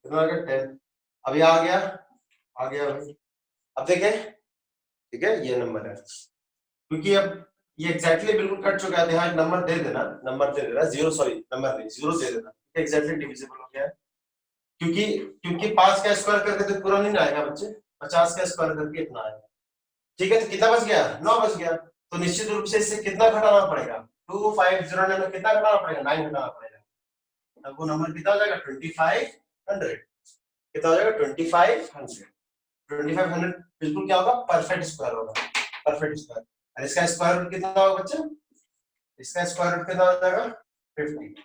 [SPEAKER 1] कितना हो गया 10। अभी आ गया भाई। अब देखिए ठीक है, ये नंबर है, क्योंकि अब ये एग्जैक्टली बिल्कुल कट चुका है। यहाँ एक नंबर दे देना, जीरो, सॉरी नंबर नहीं, जीरो दे देना, एग्जैक्टली डिविजिबल हो गया है। क्योंकि 5 का स्क्वायर करके तो पूरा नहीं आएगा बच्चे, 50 का स्क्वायर करके इतना आएगा। ठीक है, तो कितना बच गया, 9 बच गया। तो निश्चित रूप से इससे कितना घटाना पड़ेगा, 2509 में कितना घटाना पड़ेगा, 9 घटाना पड़ेगा। तब वो नंबर कितना हो जाएगा 2500, कितना हो जाएगा 2500। 2500 बिल्कुल क्या होगा, परफेक्ट स्क्वायर होगा, परफेक्ट स्क्वायर। और इसका स्क्वायर रूट कितना होगा बच्चे, इसका स्क्वायर रूट कितना हो जाएगा 50।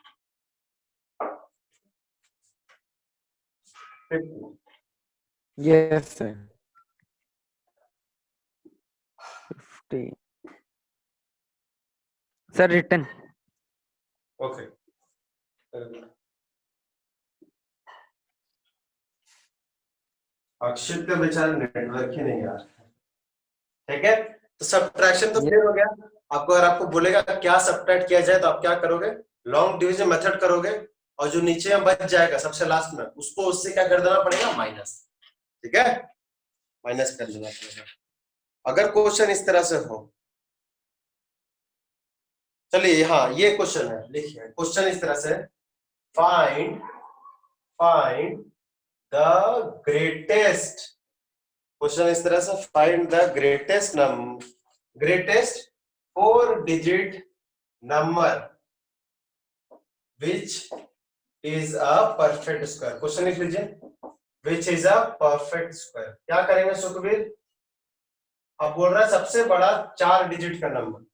[SPEAKER 3] Yes sir 50 sir return.
[SPEAKER 1] Okay अक्षित का बेचारा नेटवर्क ही नहीं यार। ठीक है, तो सब्ट्रैक्शन तो क्लियर हो गया आपको। अगर आपको बोलेगा क्या सब्ट्रैक्ट किया जाए तो आप क्या करोगे, लॉन्ग डिवीजन मेथड करोगे, और जो नीचे में बच जाएगा सबसे लास्ट में उसको उससे क्या कर देना पड़ेगा, माइनस। ठीक है, माइनस कर देना पड़ेगा अगर क्वेश्चन इस तरह से हो। चलिए हाँ ये क्वेश्चन है, लिखिए क्वेश्चन इस तरह से, फाइंड द ग्रेटेस्ट, क्वेश्चन इस तरह से, find the greatest 4 digit number which is a perfect square। Question लिख लीजिए, which is a perfect square। क्या करेंगे सुखबीर, अब बोल रहा है सबसे बड़ा 4 डिजिट का नंबर,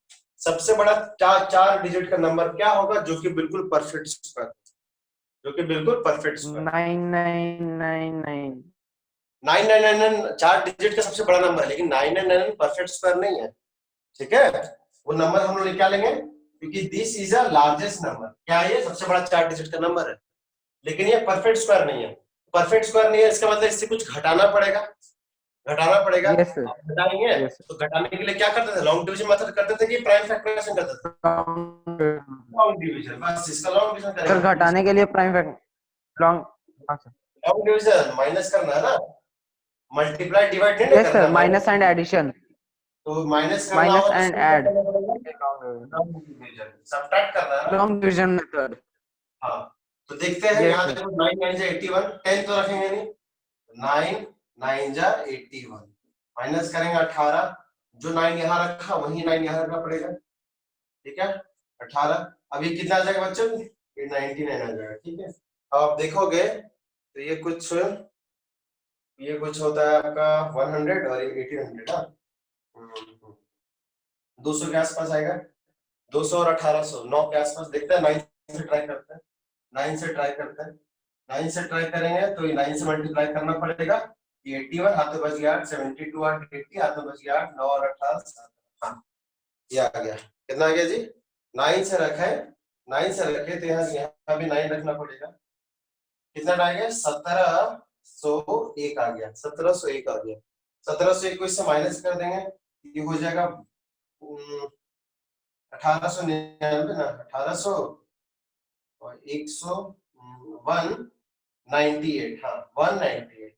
[SPEAKER 1] सबसे बड़ा 4 डिजिट का नंबर क्या होगा जो कि बिल्कुल परफेक्ट स्क्वायर, जो कि बिल्कुल परफेक्ट स्क्वायर।
[SPEAKER 3] 9999
[SPEAKER 1] 999 4 डिजिट का सबसे बड़ा नंबर है, लेकिन 999 परफेक्ट स्क्वायर नहीं है। ठीक है, वो नंबर हम लोग क्या लेंगे, क्योंकि this is a largest number. क्या ये सबसे बड़ा 4 डिजिट का नंबर है, लेकिन ये परफेक्ट स्क्वायर नहीं है। परफेक्ट स्क्वायर नहीं है इसका मतलब इससे कुछ घटाना पड़ेगा,
[SPEAKER 3] यस सर
[SPEAKER 1] अब घटाएंगे
[SPEAKER 3] यस
[SPEAKER 1] तो घटाने के लिए क्या करते थे, लॉन्ग डिवीजन मेथड करते थे कि प्राइम फैक्टराइजेशन करते थे, लॉन्ग डिवीजन, बस इसका लॉन्ग डिवीजन
[SPEAKER 3] सर
[SPEAKER 1] करेंगे।
[SPEAKER 3] घटाने के लिए prime factor
[SPEAKER 1] long division minus करना है ना, मल्टीप्लाई डिवाइड नहीं
[SPEAKER 3] यस
[SPEAKER 1] करना
[SPEAKER 3] सर
[SPEAKER 1] है,
[SPEAKER 3] माइनस एंड एडिशन
[SPEAKER 1] तो माइनस करना
[SPEAKER 3] माइनस
[SPEAKER 1] होगा
[SPEAKER 3] एंड
[SPEAKER 1] तो क्या
[SPEAKER 3] ऐड
[SPEAKER 1] करना पड़ेगा, लॉन्ग डिवीजन सब्ट्रैक्ट करना है ना।
[SPEAKER 3] Long division method.
[SPEAKER 1] हाँ तो देखते हैं,
[SPEAKER 3] Yes,
[SPEAKER 1] यहाँ
[SPEAKER 3] sir.
[SPEAKER 1] देखो 9 9 जा 81, 10 तो रखेंगे नहीं, 9 9 जा 81, माइनस करेंगे 18, जो 9 यहाँ रखा वही 9 यहाँ रखना पड़ेगा। ठीक है 18, अभी कितना आ जाएगा बच्चों, ये 99 आ जाएगा। ठीक है, अब आप देखोगे तो ये कुछ होता है आपका 100 और ये 1800 ना, 200 के आसपास आएगा, 200 और 1800 9 के आसपास। देखते हैं 9 से ट्राई करते हैं, 9 से ट्राई करते हैं, 9 से ट्राई करेंगे तो ये 9 से मल्टीप्लाई करना पड़ेगा, ये 81 हाथ में बच गया 8, 72 8 80 हाथ में बच गया 8 9 और 18 7। हाँ ये आ गया, कितना आ गया जी, 9 से रखे, 9 से रखे तो यहाँ भी 9 रखना पड़ेगा, कितना आ गया 1701 आ गया, 1701 आ गया। 1701 को इससे माइनस कर देंगे, ये हो जाएगा 1899 ना, 1800 और 198, हाँ 198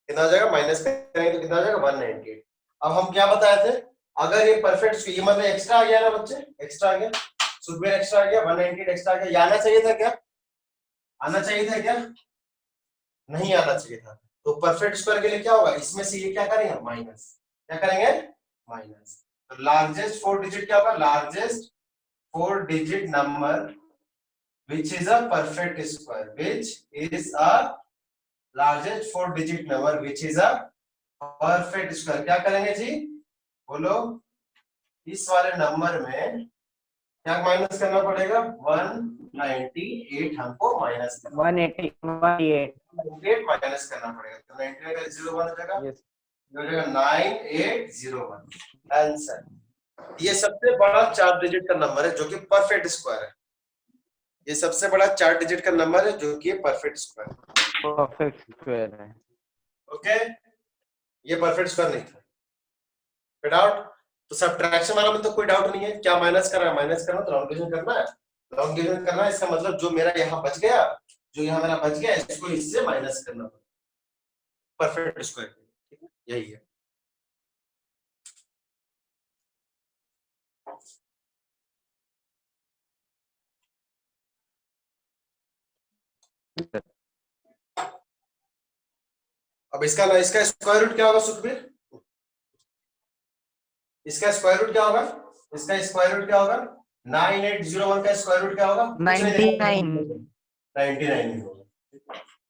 [SPEAKER 1] कितना आ जाएगा, माइनस करेंगे तो कितना आ जाएगा 198। अब हम क्या बताए थे, अगर ये परफेक्ट, ये मतलब एक्स्ट्रा आ गया ना बच्चे, एक्स्ट्रा आ गया, सुबह एक्स्ट्रा आ गया, 198 एक्स्ट्रा आ गया, ये आना चाहिए था क्या, आना चाहिए था क्या, नहीं आना चाहिए था। तो परफेक्ट स्क्वायर के लिए क्या होगा, इसमें से ये क्या करेंगे माइनस, क्या करेंगे माइनस, तो लार्जेस्ट 4 डिजिट क्या होगा? Largest 4 digit number which is a perfect square, which is a largest 4 digit number which is a perfect square. क्या करेंगे जी? बोलो, इस वाले नंबर में क्या माइनस करना पड़ेगा? 198 हमको माइनस करना
[SPEAKER 3] 188
[SPEAKER 1] माइनस करना पड़ेगा। तो 99 का 0 1 हो जाएगा,
[SPEAKER 3] यस
[SPEAKER 1] हो जाएगा 9801। आंसर। ये सबसे बड़ा 4 डिजिट का नंबर है जो कि परफेक्ट स्क्वायर है। ये सबसे बड़ा 4 डिजिट का नंबर है जो कि परफेक्ट स्क्वायर है।
[SPEAKER 3] परफेक्ट स्क्वायर है।
[SPEAKER 1] ओके, ये परफेक्ट स्क्वायर नहीं था। कोई डाउट? तो सब्ट्रैक्शन वाला में तो कोई डाउट नहीं है। क्या माइनस करना है? माइनस करना तो लॉन्ग डिवीजन करना है। लॉन्ग डिवीजन करना है, इसका मतलब जो मेरा यहाँ बच गया, जो यहाँ मेरा बच गया, इसको इससे माइनस करना पड़ेगा परफेक्ट स्क्वायर। ठीक है, यही है। अब इसका स्क्वायर रूट क्या होगा सुखबीर? इसका स्क्वायर रूट क्या होगा? इसका स्क्वायर रूट क्या होगा? 9801 का स्क्वायर रूट क्या होगा?
[SPEAKER 3] 99
[SPEAKER 1] 99 होगा।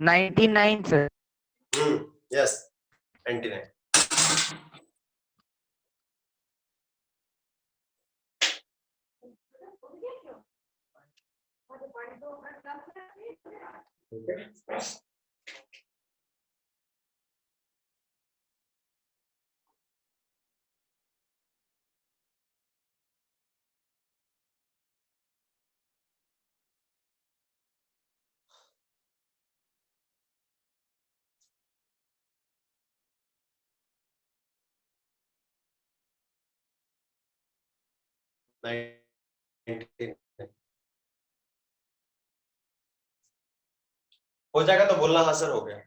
[SPEAKER 3] 99 सर।
[SPEAKER 1] यस 99। हो जाएगा तो बोलना हाँ सर हो गया।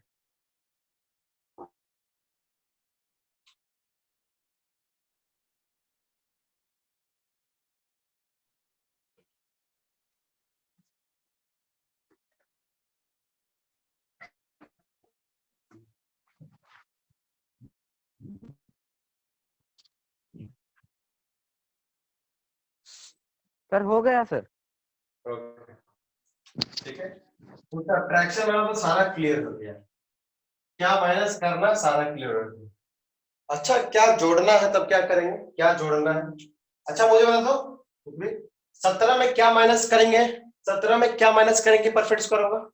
[SPEAKER 3] सर हो गया सर।
[SPEAKER 1] ठीक है, तो सब्ट्रैक्शन वाला तो सारा क्लियर हो गया। क्या माइनस करना सारा क्लियर हो गया। अच्छा, क्या जोड़ना है तब क्या करेंगे? क्या जोड़ना है? अच्छा मुझे बता दो, 17 में क्या माइनस करेंगे? 17 में क्या माइनस करेंगे परफेक्ट स्क्वायर होगा?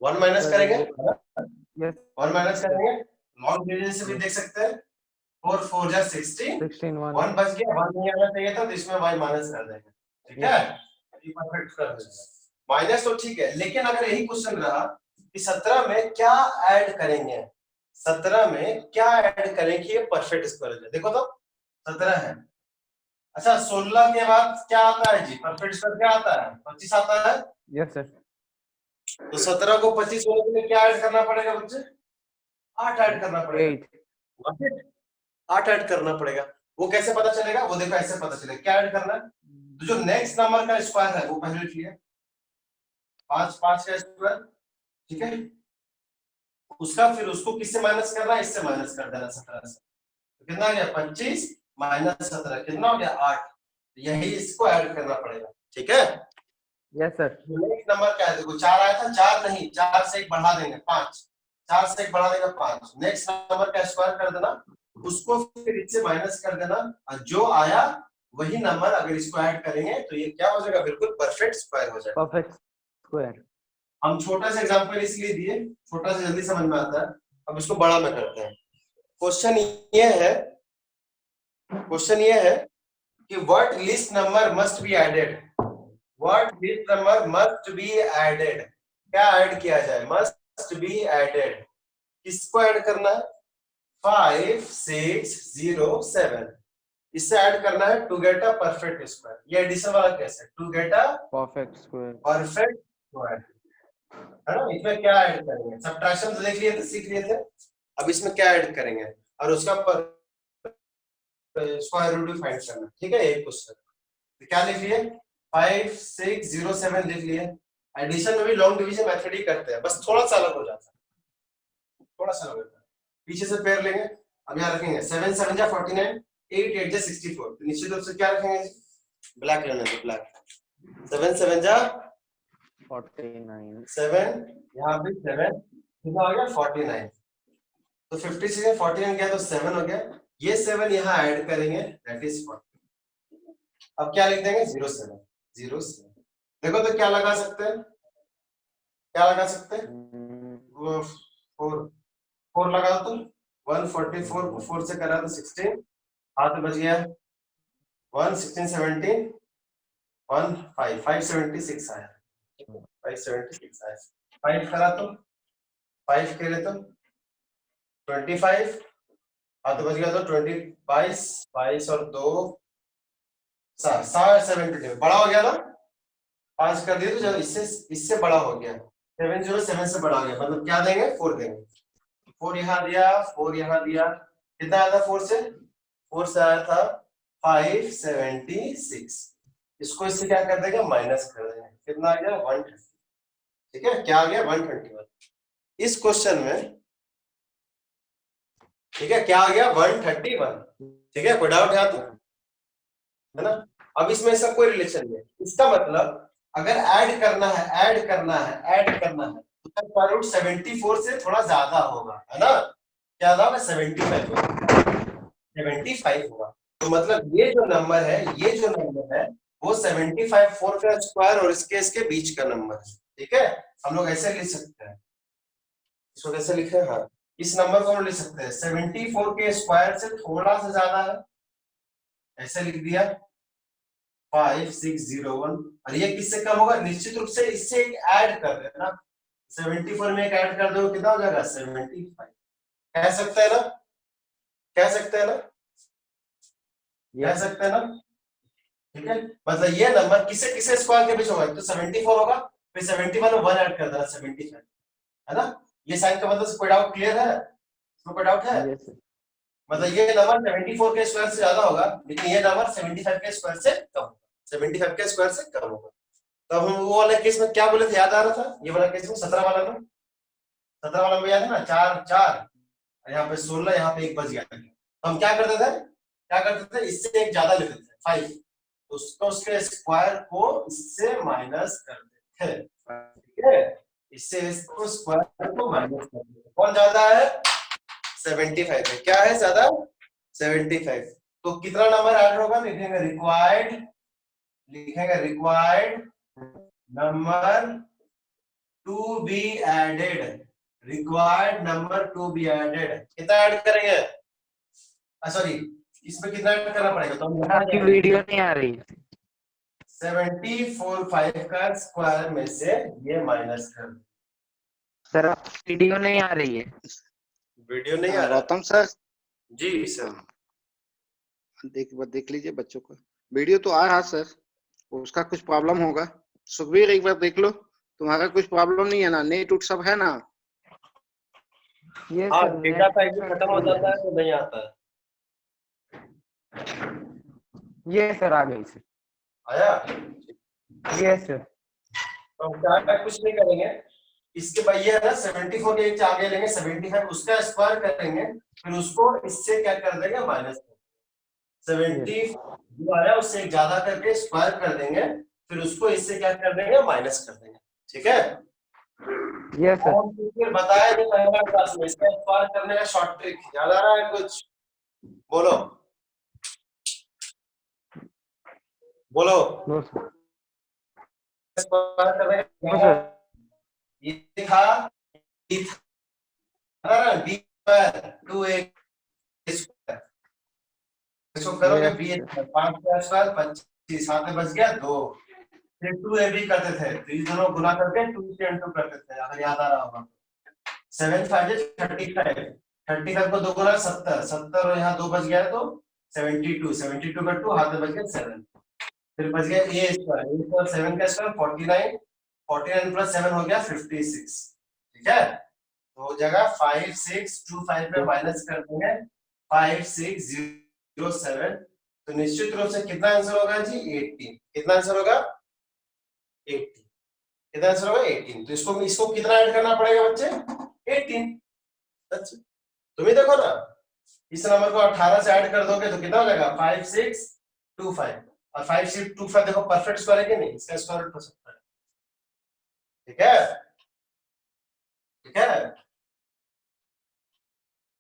[SPEAKER 1] 1 माइनस करेंगे,
[SPEAKER 3] यस
[SPEAKER 1] 1 माइनस करेंगे। लॉन्ग डिवीजन से भी देख सकते हैं। 4 4 जा 16,
[SPEAKER 3] 16
[SPEAKER 1] 1 बच गया, 1 नहीं आना चाहिए था, तो इसमें y माइनस कर देंगे। ठीक है, ये परफेक्ट कर देंगे। माइनस तो ठीक है, लेकिन अगर यही क्वेश्चन रहा कि 17 में क्या ऐड करेंगे, 17 में क्या ऐड करें कि ये परफेक्ट स्क्वायर हो जाए? देखो तो 17 है। अच्छा 16 के बाद क्या आता है जी? परफेक्ट स्क्वायर क्या आता है? 25 आता है।
[SPEAKER 3] Yes sir.
[SPEAKER 1] तो 17 को 25 होने के लिए क्या ऐड करना पड़ेगा बच्चे? 8 ऐड करना पड़ेगा। 8 ऐड करना पड़ेगा। वो कैसे पता चलेगा? वो देखो ऐसे पता चलेगा। क्या ऐड करना है? तो जो नेक्स्ट नंबर का स्क्वायर है वो पहले लिख लिया, 5 5 का स्क्वायर। ठीक है, उसका फिर उसको किससे माइनस करना है? इससे माइनस कर देना 17 से। तो कितना आ गया? 25 माइनस 17 कितना हो गया? 8। यही इसको ऐड करना पड़ेगा। ठीक है,
[SPEAKER 3] यस सर।
[SPEAKER 1] नेक्स्ट नंबर क्या है? देखो 4 आया था, 4 नहीं, 4 से 1 बढ़ा देंगे 5, 4 से 1 बढ़ा देंगे 5। नेक्स्ट नंबर का स्क्वायर कर देना, उसको फिर इससे माइनस कर देना, और जो आया वही नंबर अगर इसको ऐड करेंगे तो ये क्या हो जाएगा? बिल्कुल परफेक्ट स्क्वायर हो जाएगा।
[SPEAKER 3] Perfect square.
[SPEAKER 1] हम छोटा सा एग्जांपल इसलिए दिए, छोटा सा जल्दी समझ में आता है। अब इसको बड़ा में करते हैं। क्वेश्चन ये है कि what list number must be added? What list number must be added? क्या ऐड किया जाए? Must be added. किसको ऐड करना है? 5 6 0 7। इससे ऐड करना है to get a perfect square. ये एडिशन वाला कैसे? To get a
[SPEAKER 3] perfect square.
[SPEAKER 1] Perfect square है ना। इसमें क्या ऐड करेंगे? सब्ट्रैक्शन तो देख लिए थे, सीख लिए थे। अब इसमें क्या ऐड करेंगे और उसका स्क्वायर रूट भी फाइंड करना। ठीक है, एक क्वेश्चन तो क्या लिख लिए? 5 6 0 7 लिख लिए। एडिशन में भी लॉन्ग डिवीजन मेथड ही करते हैं, बस थोड़ा सा अलग हो जाता है, थोड़ा सा अलग होता है। पीछे से पेयर लेंगे, अब यहाँ रखेंगे 7 7 जा 49, 8 8 जा 64, तो निश्चित रूप से क्या रखेंगे, ब्लैक रहने दो, ब्लैक। 7 7 जा
[SPEAKER 3] 49
[SPEAKER 1] 7, यहाँ पे 7 कितना हो गया 49, तो 56 में 49 गया तो 7 हो गया, ये 7 यहाँ ऐड करेंगे दैट इज 40। अब क्या लिख देंगे 07 07, देखो तो क्या लगा सकते हैं, क्या लगा सकते हैं, वो 4 लगा तो 144 को 4 से करा तो 16, हाथ बच गया 1 16 17 1 5 576 आया, 576 आया, 5 करा तो 5 करे तो 25, हाथ बच गया तो 20 22 22 और 2 72, बड़ा हो गया ना, 5 कर दिया तो जब इससे बड़ा हो गया, 707 से बड़ा हो गया, मतलब क्या देंगे 4 देंगे, 4 यहाँ दिया, 4 यहाँ दिया, कितना आया था 4 से आया था 576, इसको इससे क्या कर देंगे माइनस कर देंगे, कितना आ गया 130, ठीक है, क्या आ गया 121 इस क्वेश्चन में, ठीक है, क्या आ गया 131, ठीक है, कोई डाउट है तो, है ना। अब इसमें इसका कोई रिलेशन नहीं है, इसका मतलब अगर ऐड करना है तो स्क्वायर रूट 74 से थोड़ा ज्यादा होगा, है ना, क्या होगा 75 होगा, 75 होगा, तो मतलब ये जो नंबर है वो 75 4 का स्क्वायर और इसके बीच का नंबर है, ठीक है, हम लोग ऐसे लिख सकते हैं, इसको कैसे लिखे, हाँ इस नंबर को हम लिख सकते हैं 74 के स्क्वायर से थोड़ा सा ज्यादा है, ऐसे लिख दिया 5601, और ये किससे कम होगा, निश्चित रूप से इससे एक ऐड कर देना, 74 में एक ऐड कर दो कितना हो जाएगा 75, कह सकते हैं ना, कह सकते हैं ना, कह सकते हैं ना, ठीक है, मतलब ये नंबर किसे किसे स्क्वायर के बीच होगा, तो 74 होगा, फिर 71 में 1 ऐड कर देना 75, है ना, ये साइन का मतलब कोई डाउट क्लियर है, इसमें कोई डाउट है,
[SPEAKER 3] यस सर
[SPEAKER 1] मतलब ये नंबर 74 के स्क्वायर से ज्यादा होगा, लेकिन ये नंबर 75 के स्क्वायर से कम होगा, 75 के स्क्वायर से कम होगा, तो हम वो वाला केस में क्या बोले थे, याद आ रहा था, ये वाला केस में 17 वाला में, 17 वाला में याद है ना, 4 4 यहाँ पे 16, यहाँ पे 1 बच गया, तो हम क्या करते थे इससे एक ज्यादा लेते थे 5, उसको उसके स्क्वायर को इससे माइनस कर देते थे, ठीक है, इससे इसको स्क्वायर को माइनस कर देते, कौन ज्यादा है 75 है, क्या है ज्यादा 75, तो कितना नंबर ऐड होगा, लिखेंगे required number to be added, required number to be added, कितना ऐड करेंगे, सॉरी इसमें कितना ऐड करना पड़ेगा, तो हम
[SPEAKER 3] आपकी वीडियो नहीं आ रही
[SPEAKER 1] 74 5 का स्क्वायर में से ये माइनस कर,
[SPEAKER 3] सर आपकी वीडियो नहीं आ रही है,
[SPEAKER 1] वीडियो नहीं आ रहा
[SPEAKER 2] गौतम सर,
[SPEAKER 1] जी सर,
[SPEAKER 2] देख लीजिए बच्चों को, वीडियो तो आ रहा सर, उसका कुछ प्रॉब्लम होगा, सुखबीर एक बार देख लो, तुम्हारा कुछ प्रॉब्लम नहीं है ना, नेट उट सब है ना,
[SPEAKER 3] ये
[SPEAKER 1] हाँ
[SPEAKER 3] सर
[SPEAKER 1] डेटा पैक भी खत्म हो जाता है तो नहीं आता है,
[SPEAKER 3] ये सर आ गई सर,
[SPEAKER 1] आया,
[SPEAKER 3] ये सर
[SPEAKER 1] तो क्या कुछ नहीं करेंगे, इसके बाद ये है ना 74 के एक आगे लेंगे 75 उसका स्क्वायर करेंगे, फिर उसको इससे क्या कर देंगे माइनस, 70 जो आया उससे एक ज्यादा करके स्क्वायर कर देंगे, फिर उसको इससे क्या कर देंगे माइनस कर देंगे, ठीक है,
[SPEAKER 3] ये सर
[SPEAKER 1] और फिर बताया जो पहला क्लास में इसका स्क्वायर करने का शॉर्ट ट्रिक याद आ रहा है कुछ, बोलो बोलो,
[SPEAKER 3] नो सर
[SPEAKER 1] स्क्वायर करने
[SPEAKER 3] नो
[SPEAKER 1] का
[SPEAKER 3] सर
[SPEAKER 1] ये था बी स्क्वायर 2a स्क्वायर, इसको करोगे
[SPEAKER 3] Yes,
[SPEAKER 1] बी
[SPEAKER 3] sir.
[SPEAKER 1] 5 का स्क्वायर 25, हाथ में बच गया 2, फिर 2ab करते थे, तो ये दोनों गुना करके 2 से इनटू करते थे, अगर याद आ रहा होगा, 7 5 is 35, 35 को 2 गुना 70, 70 और यहाँ 2 बच गया तो 72, 72 का 2 हाथ में बच गया 7, फिर बच गया a स्क्वायर 7 का स्क्वायर 49, 49 प्लस 7 हो गया 56, ठीक है, तो जगह 5625 में माइनस कर देंगे 5607, तो निश्चित रूप से कितना आंसर होगा जी 18, कितना आंसर होगा 18, कितना आंसर होगा 18, तो इसको कितना ऐड करना पड़ेगा बच्चे 18, अच्छा तुम ही देखो ना, इस नंबर को 18 से ऐड कर दोगे तो कितना हो जाएगा 5625 और 5625 देखो परफेक्ट स्क्वायर है कि नहीं, इसका स्क्वायर रूट हो सकता है। ठीक है, ठीक है,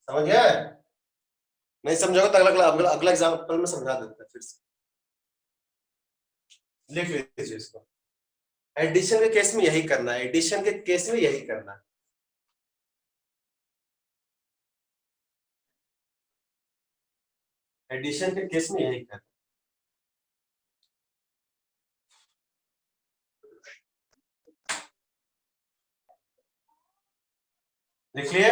[SPEAKER 1] समझ गया? नहीं समझोगे तो अगला एग्जाम्पल में समझा देते हैं फिर से। लिख लीजिए इसको। एडिशन के केस में यही करना है, एडिशन के केस में यही करना है। एडिशन के केस में यही करना है। लिख लिए?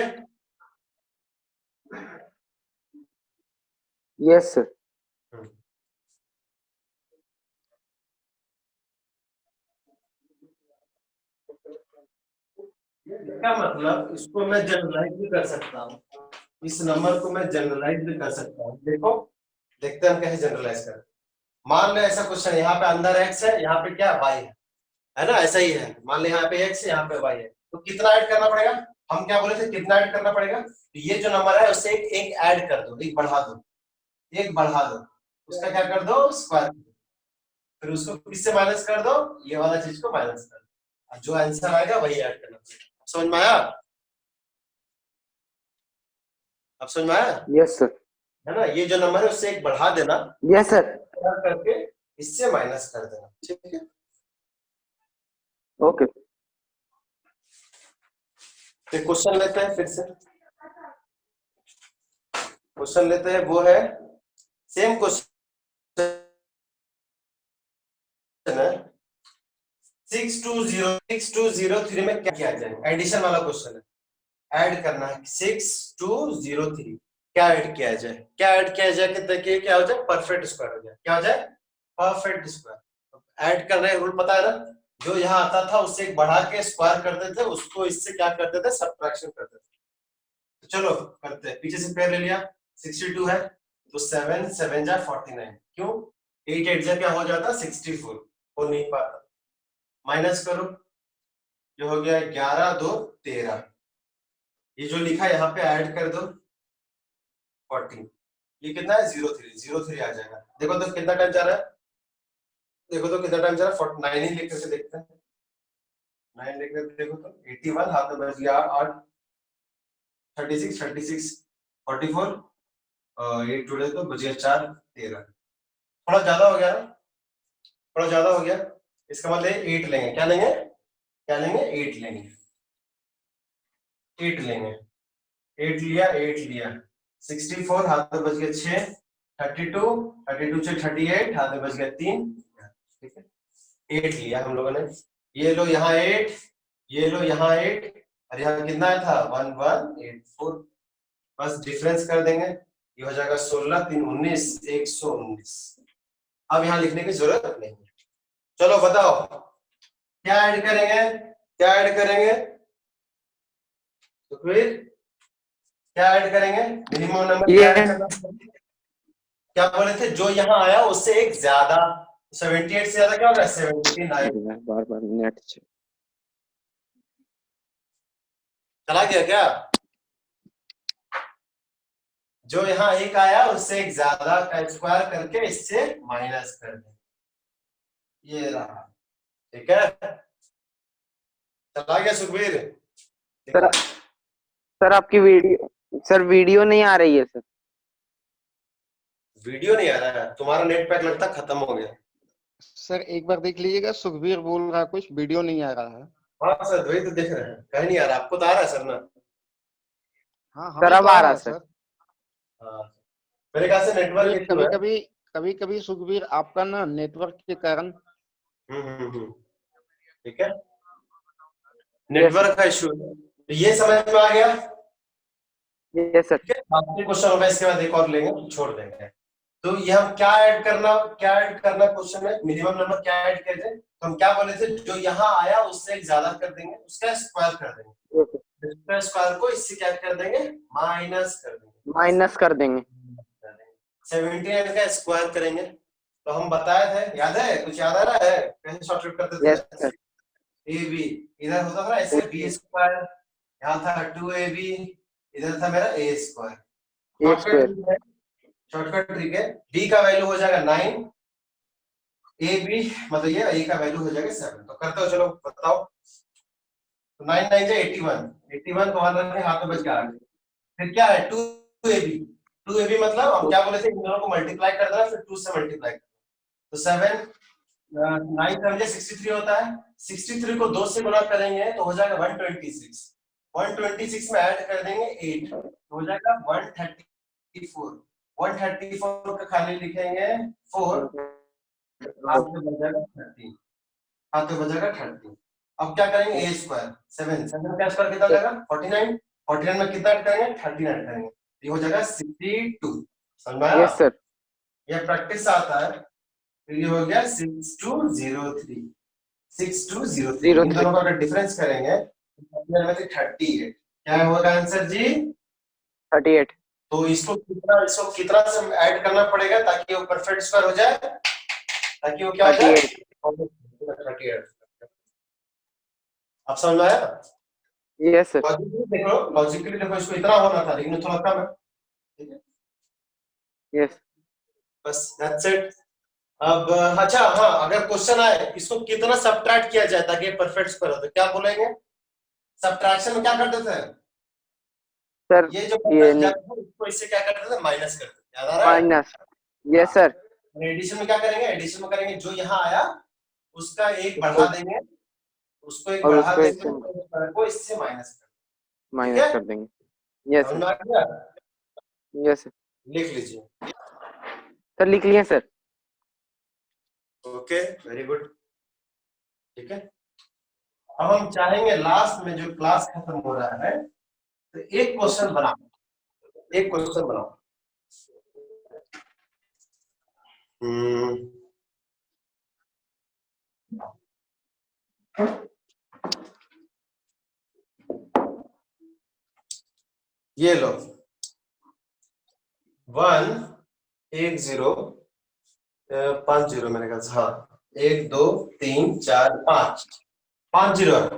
[SPEAKER 3] Yes sir.
[SPEAKER 1] क्या मतलब, इसको मैं जनरलाइज भी कर सकता हूँ, इस नंबर को मैं जनरलाइज भी कर सकता हूँ। देखो देखते हैं हम कैसे जनरलाइज करें। मान ले ऐसा क्वेश्चन, यहाँ पे अंदर x है, यहाँ पे क्या y है ना, ऐसा ही है। मान ले यहाँ पे x है, यहाँ पे y है, तो कितना ऐड करना पड़ेगा? हम क्या बोले थे, कितना ऐड करना पड़ेगा? तो ये जो नंबर है उससे एक ऐड कर दो, एक बढ़ा दो, एक बढ़ा दो, उसका क्या कर दो स्क्वायर, फिर उसको किससे माइनस कर दो, ये वाला चीज को माइनस कर दो, जो आंसर आएगा वही ऐड करना पड़ेगा। समझ में आया? अब समझ में आया
[SPEAKER 3] यस सर।
[SPEAKER 1] है ना? ये जो नंबर है उससे एक बढ़ा देना,
[SPEAKER 3] यस सर।
[SPEAKER 1] करके इससे माइनस कर देना। ठीक है,
[SPEAKER 3] ओके।
[SPEAKER 1] तो क्वेश्चन लेते हैं फिर से, क्वेश्चन लेते हैं, वो है सेम क्वेश्चन है 6203 में क्या किया जाए, एडिशन वाला क्वेश्चन है, ऐड करना है 6203, क्या ऐड किया जाए, क्या ऐड किया जाए कि देखिए क्या हो जाए, परफेक्ट स्क्वायर हो जाए, क्या हो जाए, परफेक्ट स्क्वायर। ऐड करने का रूल पता है ना, जो यहाँ आता था उससे एक बढ़ा के स्क्वायर करते थे, उसको इससे क्या करते थे, सब्ट्रैक्शन करते थे। तो चलो करते हैं, पीछे से पेयर ले लिया, 62 है तो 7 7 जा 49, क्यों 8 8 जा क्या हो जाता 64, हो नहीं पाता, माइनस करो, जो हो गया 11 2 13, ये जो लिखा यहाँ पे ऐड कर दो 14, ये कितना है 03 आ जाएगा। देखो तो कितना टाइम जा रहा है, देखो तो कितना टाइम जा रहा है, 49 ही लिख करके देखते हैं, 9 लिख करके देखो तो 81 हाथ में बच गया 8, 36 44 8 जोड़े तो बच गया 4 13, थोड़ा ज्यादा हो गया ना, थोड़ा ज्यादा हो गया, इसका मतलब 8 लेंगे, क्या लेंगे, क्या लेंगे 8 लेंगे, 8 लेंगे, 8 लिया 8 लिया, 64 हाथ में बच गया 6, 32 से 38 हाथ में बच गया 3, ठीक है 8 लिया हम लोगों ने, ये लो यहाँ 8, ये लो यहाँ 8, और यहाँ कितना था 1184, बस डिफरेंस कर देंगे, ये हो जाएगा 16 3 19 119। अब यहाँ लिखने की जरूरत नहीं है। चलो बताओ क्या ऐड करेंगे, क्या ऐड करेंगे, तो फिर क्या ऐड करेंगे, मिनिमम नंबर क्या ऐड करना, क्या बोले थे, जो यहाँ आया उससे एक ज्यादा, 78 से ज्यादा क्या होगा 79,
[SPEAKER 3] बार बार नेट
[SPEAKER 1] चला गया क्या, जो यहाँ एक आया उससे एक ज्यादा का स्क्वायर करके इससे माइनस कर दें, ये रहा, ठीक है, चला गया सुखबीर?
[SPEAKER 3] सर, सर आपकी वीडियो नहीं आ रही है सर।
[SPEAKER 1] वीडियो नहीं आ रहा है, तुम्हारा नेट पैक लगता खत्म हो गया।
[SPEAKER 2] सर एक बार देख लीजिएगा, सुखबीर बोल रहा है कुछ, वीडियो नहीं आ रहा है।
[SPEAKER 1] हाँ सर वही तो देख रहे हैं, कहीं नहीं आ रहा, आपको तो आ रहा है सर ना?
[SPEAKER 2] हाँ
[SPEAKER 3] सर अब आ रहा सर।
[SPEAKER 1] हाँ मेरे ख्याल से नेटवर्क इशू है।
[SPEAKER 2] कभी कभी सुखबीर आपका ना नेटवर्क के कारण,
[SPEAKER 1] ठीक है, नेटवर्क का इशू है, तो ये समझ में आ गया।
[SPEAKER 3] Yes sir.
[SPEAKER 1] आखिरी क्वेश्चन होगा, इसके बाद एक और लेंगे छोड़ देंगे। तो ये हम क्या ऐड करना क्वेश्चन में, मिनिमम नंबर क्या ऐड किया जाए, तो हम क्या बोले थे, जो यहाँ आया उससे एक ज्यादा कर देंगे, उसका स्क्वायर कर देंगे, उसका स्क्वायर को इससे क्या कर देंगे, माइनस कर देंगे,
[SPEAKER 3] माइनस कर देंगे।
[SPEAKER 1] 79 का स्क्वायर करेंगे, तो हम बताए थे, याद है, कुछ याद आ रहा है कैसे शॉर्टकट करते
[SPEAKER 3] यस
[SPEAKER 1] थे,
[SPEAKER 3] सर।
[SPEAKER 1] ए बी इधर होता था ऐसे, बी स्क्वायर यहाँ था 2ab, इधर था मेरा ए स्क्वायर,
[SPEAKER 3] ए स्क्वायर
[SPEAKER 1] शॉर्टकट ट्रिक है। b का वैल्यू हो जाएगा 9, ए बी मतलब ये a का वैल्यू हो जाएगा 7। तो करते हो, चलो बताओ। तो 9 9 से 81, 81 को 1 रखें, हाथ में बच गया 8। फिर क्या है 2ab, 2ab मतलब हम क्या बोले थे, इन दोनों को मल्टीप्लाई कर देना, फिर 2 से मल्टीप्लाई कर। तो 7 9 7 63 होता है, 63 को 2 से गुणा करेंगे तो हो जाएगा 126, 126 में ऐड कर देंगे 8 तो हो जाएगा 134, 134 का खाली लिखेंगे 4, हाथ में बच जाएगा 13, हाथ में बच जाएगा 13। अब क्या करेंगे a स्क्वायर 7 7 का स्क्वायर कितना हो जाएगा 49, 49 में कितना ऐड करेंगे 13 ऐड करेंगे, ये हो जाएगा 62। समझ में आया?
[SPEAKER 3] यस सर
[SPEAKER 1] ये प्रैक्टिस आता है। फिर ये हो गया 6203, 6203। इन दोनों का अगर डिफरेंस करेंगे तो 38। क्या होगा आंसर जी?
[SPEAKER 3] 38
[SPEAKER 1] तो इसको कितना से ऐड करना पड़ेगा ताकि वो परफेक्ट स्क्वायर हो जाए, ताकि वो क्या हो जाए 38। आप समझ में आया?
[SPEAKER 3] यस सर
[SPEAKER 1] लॉजिकली देखो इसको इतना होना था लेकिन थोड़ा कम है। ठीक है,
[SPEAKER 3] यस
[SPEAKER 1] बस दैट्स इट। अब अच्छा हाँ, अगर क्वेश्चन आए इसको कितना सब्ट्रैक्ट किया जाए ताकि परफेक्ट स्क्वायर हो, तो क्या बोलेंगे? सब्ट्रैक्शन में क्या करते थे
[SPEAKER 3] सर
[SPEAKER 1] ये जो
[SPEAKER 3] ये
[SPEAKER 1] इसको इससे क्या करते थे माइनस करते थे, याद आ रहा है?
[SPEAKER 3] माइनस यस सर
[SPEAKER 1] एडिशन में क्या करेंगे, एडिशन में करेंगे जो यहाँ आया उसका एक बढ़ा देंगे, उसको एक
[SPEAKER 3] और
[SPEAKER 1] बढ़ा
[SPEAKER 3] उसको
[SPEAKER 1] देंगे,
[SPEAKER 3] इससे
[SPEAKER 1] को इससे माइनस कर
[SPEAKER 3] माइनस कर देंगे। यस
[SPEAKER 1] समझ
[SPEAKER 3] सर
[SPEAKER 1] में आ गया?
[SPEAKER 3] यस
[SPEAKER 1] लिख लीजिए।
[SPEAKER 3] सर लिख लिया सर।
[SPEAKER 1] Okay very good. ठीक है, अब हम चाहेंगे लास्ट में जो क्लास खत्म हो रहा है तो एक क्वेश्चन बनाओ, एक क्वेश्चन बनाओ। ये लो 1 1 0 5 0 मैंने कहा, हाँ 1 2 3 4 5 5 0 है।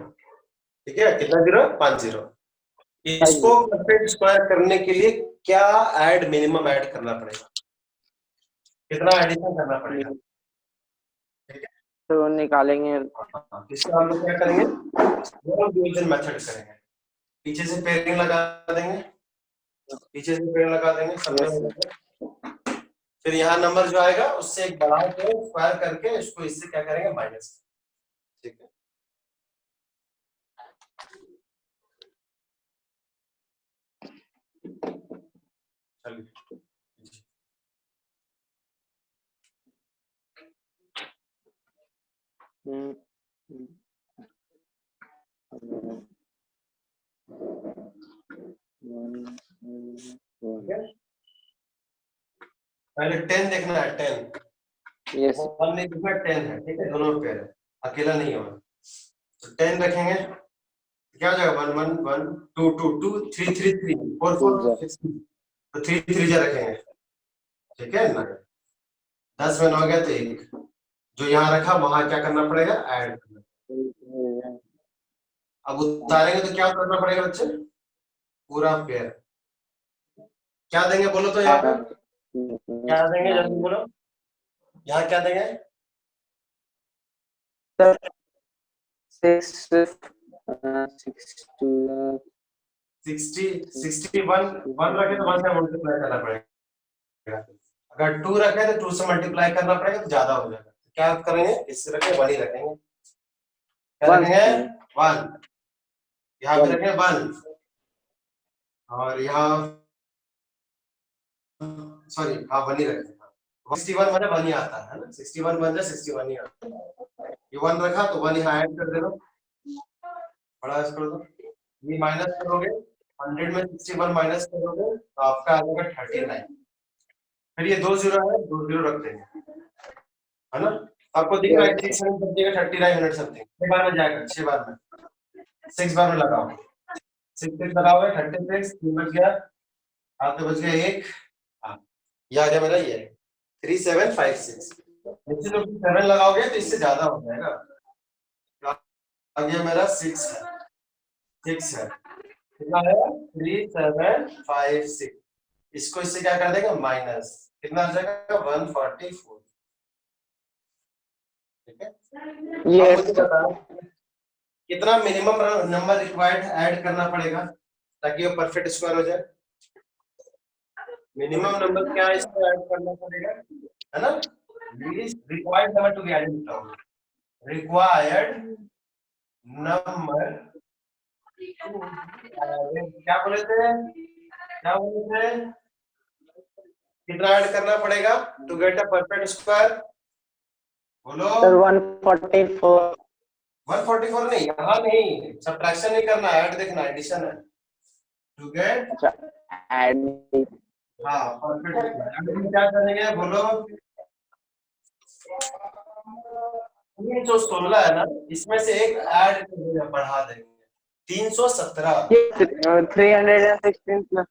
[SPEAKER 1] ठीक है, कितना 0? 5 0। इसको परफेक्ट स्क्वायर करने के लिए क्या ऐड मिनिमम ऐड करना पड़ेगा, कितना एडिशन करना पड़ेगा?
[SPEAKER 3] तो निकालेंगे
[SPEAKER 1] इसका हम लोग क्या करेंगे, डिवीजन मेथड करेंगे। पीछे से पेयरिंग लगा देंगे, पीछे से पेयरिंग लगा देंगे सब में। फिर यहाँ नंबर जो आएगा उससे एक बढ़ा के स्क्वायर करके इसको इससे क्या करेंगे माइनस। ठीक है, चलिए पहले 10 देखना है, 10
[SPEAKER 3] यस
[SPEAKER 1] 1 नहीं देखना, 10 है। ठीक है, दोनों में पेयर है, अकेला नहीं है। तो 10 रखेंगे क्या हो जाएगा 1 1 1 2 2 2 3 3 3 4 4 6 तो 3 3 जा रखेंगे। ठीक है ना, 10 में 9 हो गया तो 1 जो यहाँ रखा वहां क्या करना पड़ेगा ऐड करना। अब उतारेंगे तो क्या करना पड़ेगा बच्चे, पूरा पेयर। क्या देंगे बोलो तो, यहाँ पे क्या देंगे जल्दी बोलो, यहाँ क्या देंगे?
[SPEAKER 3] सर
[SPEAKER 1] 61 1 रखे तो 1 से मल्टीप्लाई करना पड़ेगा, अगर 2 रखे तो 2 से मल्टीप्लाई करना पड़ेगा तो ज्यादा हो जाएगा। क्या करेंगे, इससे रखेंगे 1 ही रखेंगे, क्या रखेंगे 1, यहाँ पे रखेंगे 1 और यहाँ सॉरी हाँ 1 ही रखेंगे। 61 मतलब 1 ही आता है ना, 61 बन जाए 61 ही आता है। ये 1 रखा तो 1 यहाँ ऐड कर देना, बड़ा ऐड कर दो, ये माइनस करोगे 100 में 61 माइनस करोगे तो आपका आ जाएगा 39। फिर ये 2 0 है, 2 0 रख देंगे, है ना? आपको दिख रहा है 6 7 बचेगा 3900 समथिंग। 6 बार में जाएगा, 6 बार में 6 बार में लगाओ, 6 6 लगाओगे 36 3 बच गया, आपके बच गया 1। हाँ ये आ गया मेरा, ये 3756। नीचे जो 7 लगाओगे तो इससे ज्यादा हो जाएगा, आ गया मेरा 6 है, 6 है, कितना है 3756। इसको इससे क्या कर देंगे माइनस, कितना आ जाएगा 144। ठीक है, अब
[SPEAKER 3] Yes,
[SPEAKER 1] मुझे बताओ कितना मिनिमम नंबर रिक्वायर्ड ऐड करना पड़ेगा ताकि वो परफेक्ट स्क्वायर हो जाए। मिनिमम नंबर क्या है इसको ऐड करना पड़ेगा, है ना। Required number to be added, required number, क्या बोले थे, कितना ऐड करना पड़ेगा to get a perfect square, बोलो।
[SPEAKER 3] sir 144.
[SPEAKER 1] 144 नहीं, यहाँ नहीं, सब्ट्रैक्शन नहीं करना, ऐड देखना, एडिशन है टू गेट।
[SPEAKER 3] अच्छा, add.
[SPEAKER 1] हाँ परफेक्ट, क्या करेंगे बोलो। 316 है ना, इसमें से एक ऐड बढ़ा देंगे 317।
[SPEAKER 3] Yes, 316 plus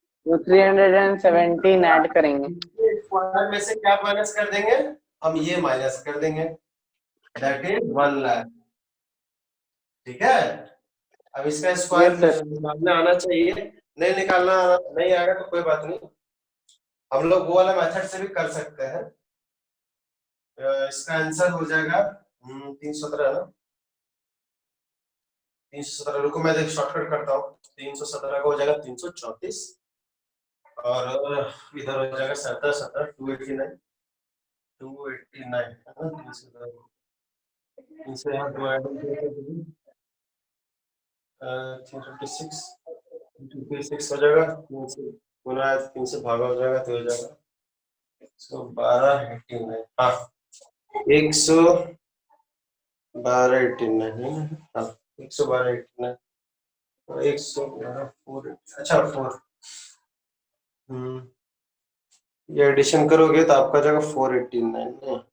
[SPEAKER 3] 317 ऐड करेंगे.
[SPEAKER 1] स्क्वायर में से क्या माइनस कर देंगे, हम ये माइनस कर देंगे, दैट इज 1 लाख। ठीक है, अब इसका स्क्वायर
[SPEAKER 3] Yes, sir.
[SPEAKER 1] निकालना आना चाहिए, नहीं निकालना नहीं आएगा तो कोई बात नहीं, हम लोग वो वाला मेथड से भी कर सकते हैं। इसका आंसर हो जाएगा 317 ना, 317, रुको मैं देख शॉर्टकट करता हूँ। 317 का हो जाएगा 334 और इधर हो जाएगा 17 289 289 है ना, इनसे यहाँ दो ऐड करके 356 256 हो जाएगा, 3 से गुना 3 से भागा हो जाएगा तो हो जाएगा 112 89। हाँ 112 89, हाँ 112 89, 112 4, अच्छा 4, ये एडिशन करोगे तो आपका जाएगा 489,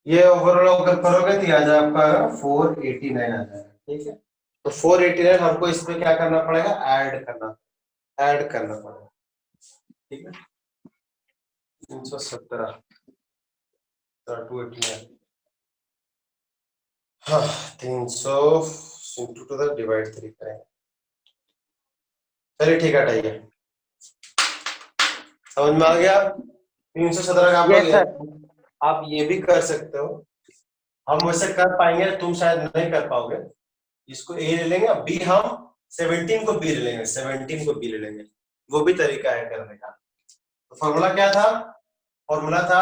[SPEAKER 1] ये ओवरऑल अगर करोगे तो आ जाए आपका 489 आ जाएगा। ठीक है, तो 489 हमको इसमें क्या करना पड़ेगा, ऐड करना पड़ेगा। ठीक है, 317 289, हाँ 300 इंटू टू द डिवाइड 3 करेंगे। चलिए ठीक है, हटाइए, समझ में आ गया। 317 का आप
[SPEAKER 3] Yes,
[SPEAKER 1] लोग
[SPEAKER 3] sir.
[SPEAKER 1] आप ये भी कर सकते हो, हम वैसे कर पाएंगे, तुम शायद नहीं कर पाओगे। इसको ए ले लेंगे, बी हम 17 को बी ले लेंगे, 17 को बी ले लेंगे, वो भी तरीका है करने का। तो फॉर्मूला क्या था, फॉर्मूला था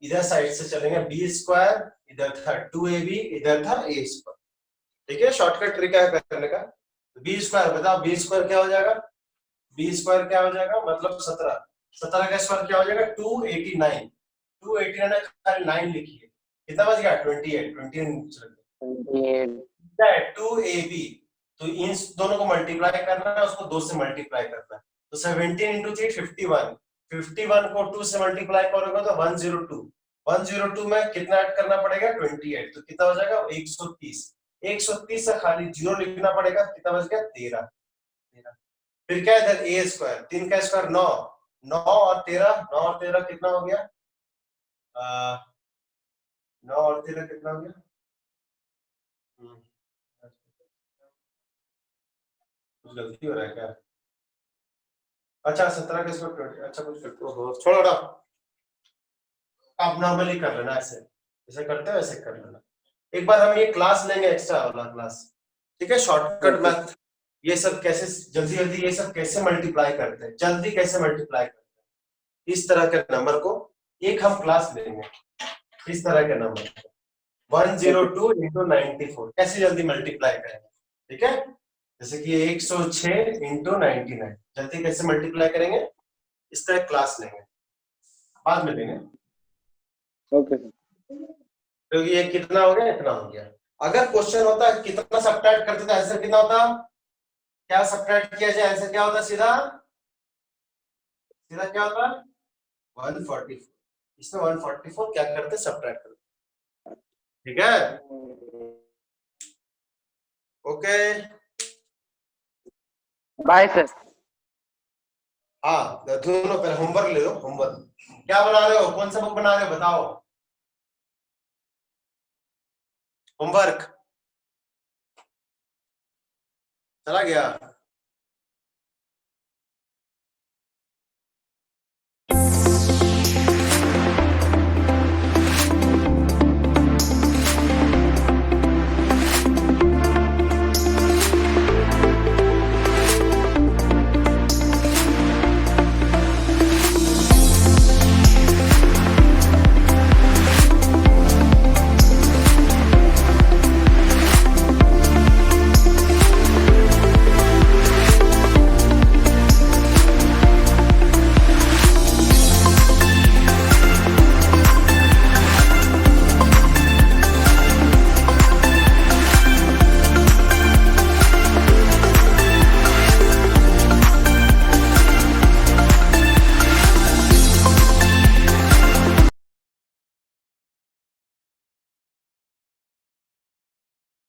[SPEAKER 1] इधर साइड से चलेंगे बी स्क्वायर, इधर था 2ab, इधर था a स्क्वायर। ठीक है, शॉर्टकट तरीका है करने का। बी स्क्वायर बताओ, बी स्क्वायर क्या हो जाएगा, बी स्क्वायर क्या हो जाएगा, मतलब 17, 17 का स्क्वायर क्या हो जाएगा 289, 289 खाली 9 लिखिए, कितना बच गया 28, 28 2ab, तो इन दोनों को मल्टीप्लाई करना है, उसको 2 से मल्टीप्लाई करना है, तो 17 into 3 51, 51 को 2 से मल्टीप्लाई करोगे तो 102, 102 में कितना ऐड करना पड़ेगा 28, तो कितना हो जाएगा 130, 130 से खाली 0 लिखना पड़ेगा, कितना बच गया 13। फिर क्या इधर a स्क्वायर, 3 का स्क्वायर 9, 9 और 13 कितना हो गया, 9 और 13 कितना हो गया, कुछ गलती हो रहा है क्या, अच्छा 17 का स्क्वायर, अच्छा कुछ करते हो, छोड़ो ना, आप नॉर्मली कर लेना, ऐसे जैसे करते हो ऐसे कर लेना। एक बार हम ये क्लास लेंगे, एक्स्ट्रा वाला क्लास, ठीक है, शॉर्टकट मैथ, ये सब कैसे जल्दी जल्दी ये सब कैसे मल्टीप्लाई करते हैं, जल्दी कैसे मल्टीप्लाई करते हैं, इस तरह के नंबर को एक हम क्लास लेंगे, इस तरह के नंबर 102 into 94 कैसे जल्दी मल्टीप्लाई करेंगे। ठीक है, जैसे कि 106 into 99 जल्दी कैसे मल्टीप्लाई करेंगे, इस तरह क्लास लेंगे, बाद में लेंगे।
[SPEAKER 3] Okay, sir.
[SPEAKER 1] क्योंकि ये कितना हो गया, इतना हो गया। अगर क्वेश्चन होता है कितना सब्ट्रैक्ट करते तो आंसर कितना होता, क्या सब्ट्रैक्ट किया जाए, आंसर क्या होता, सीधा सीधा क्या होता 144, इसमें 144 क्या करते सब्ट्रैक्ट करते। ठीक है, ओके,
[SPEAKER 3] Bye, sir.
[SPEAKER 1] हाँ दोनों पहले होमवर्क ले लो, होमवर्क क्या बना रहे हो, कौन सा बुक बना रहे हो बताओ, होमवर्क चला गया।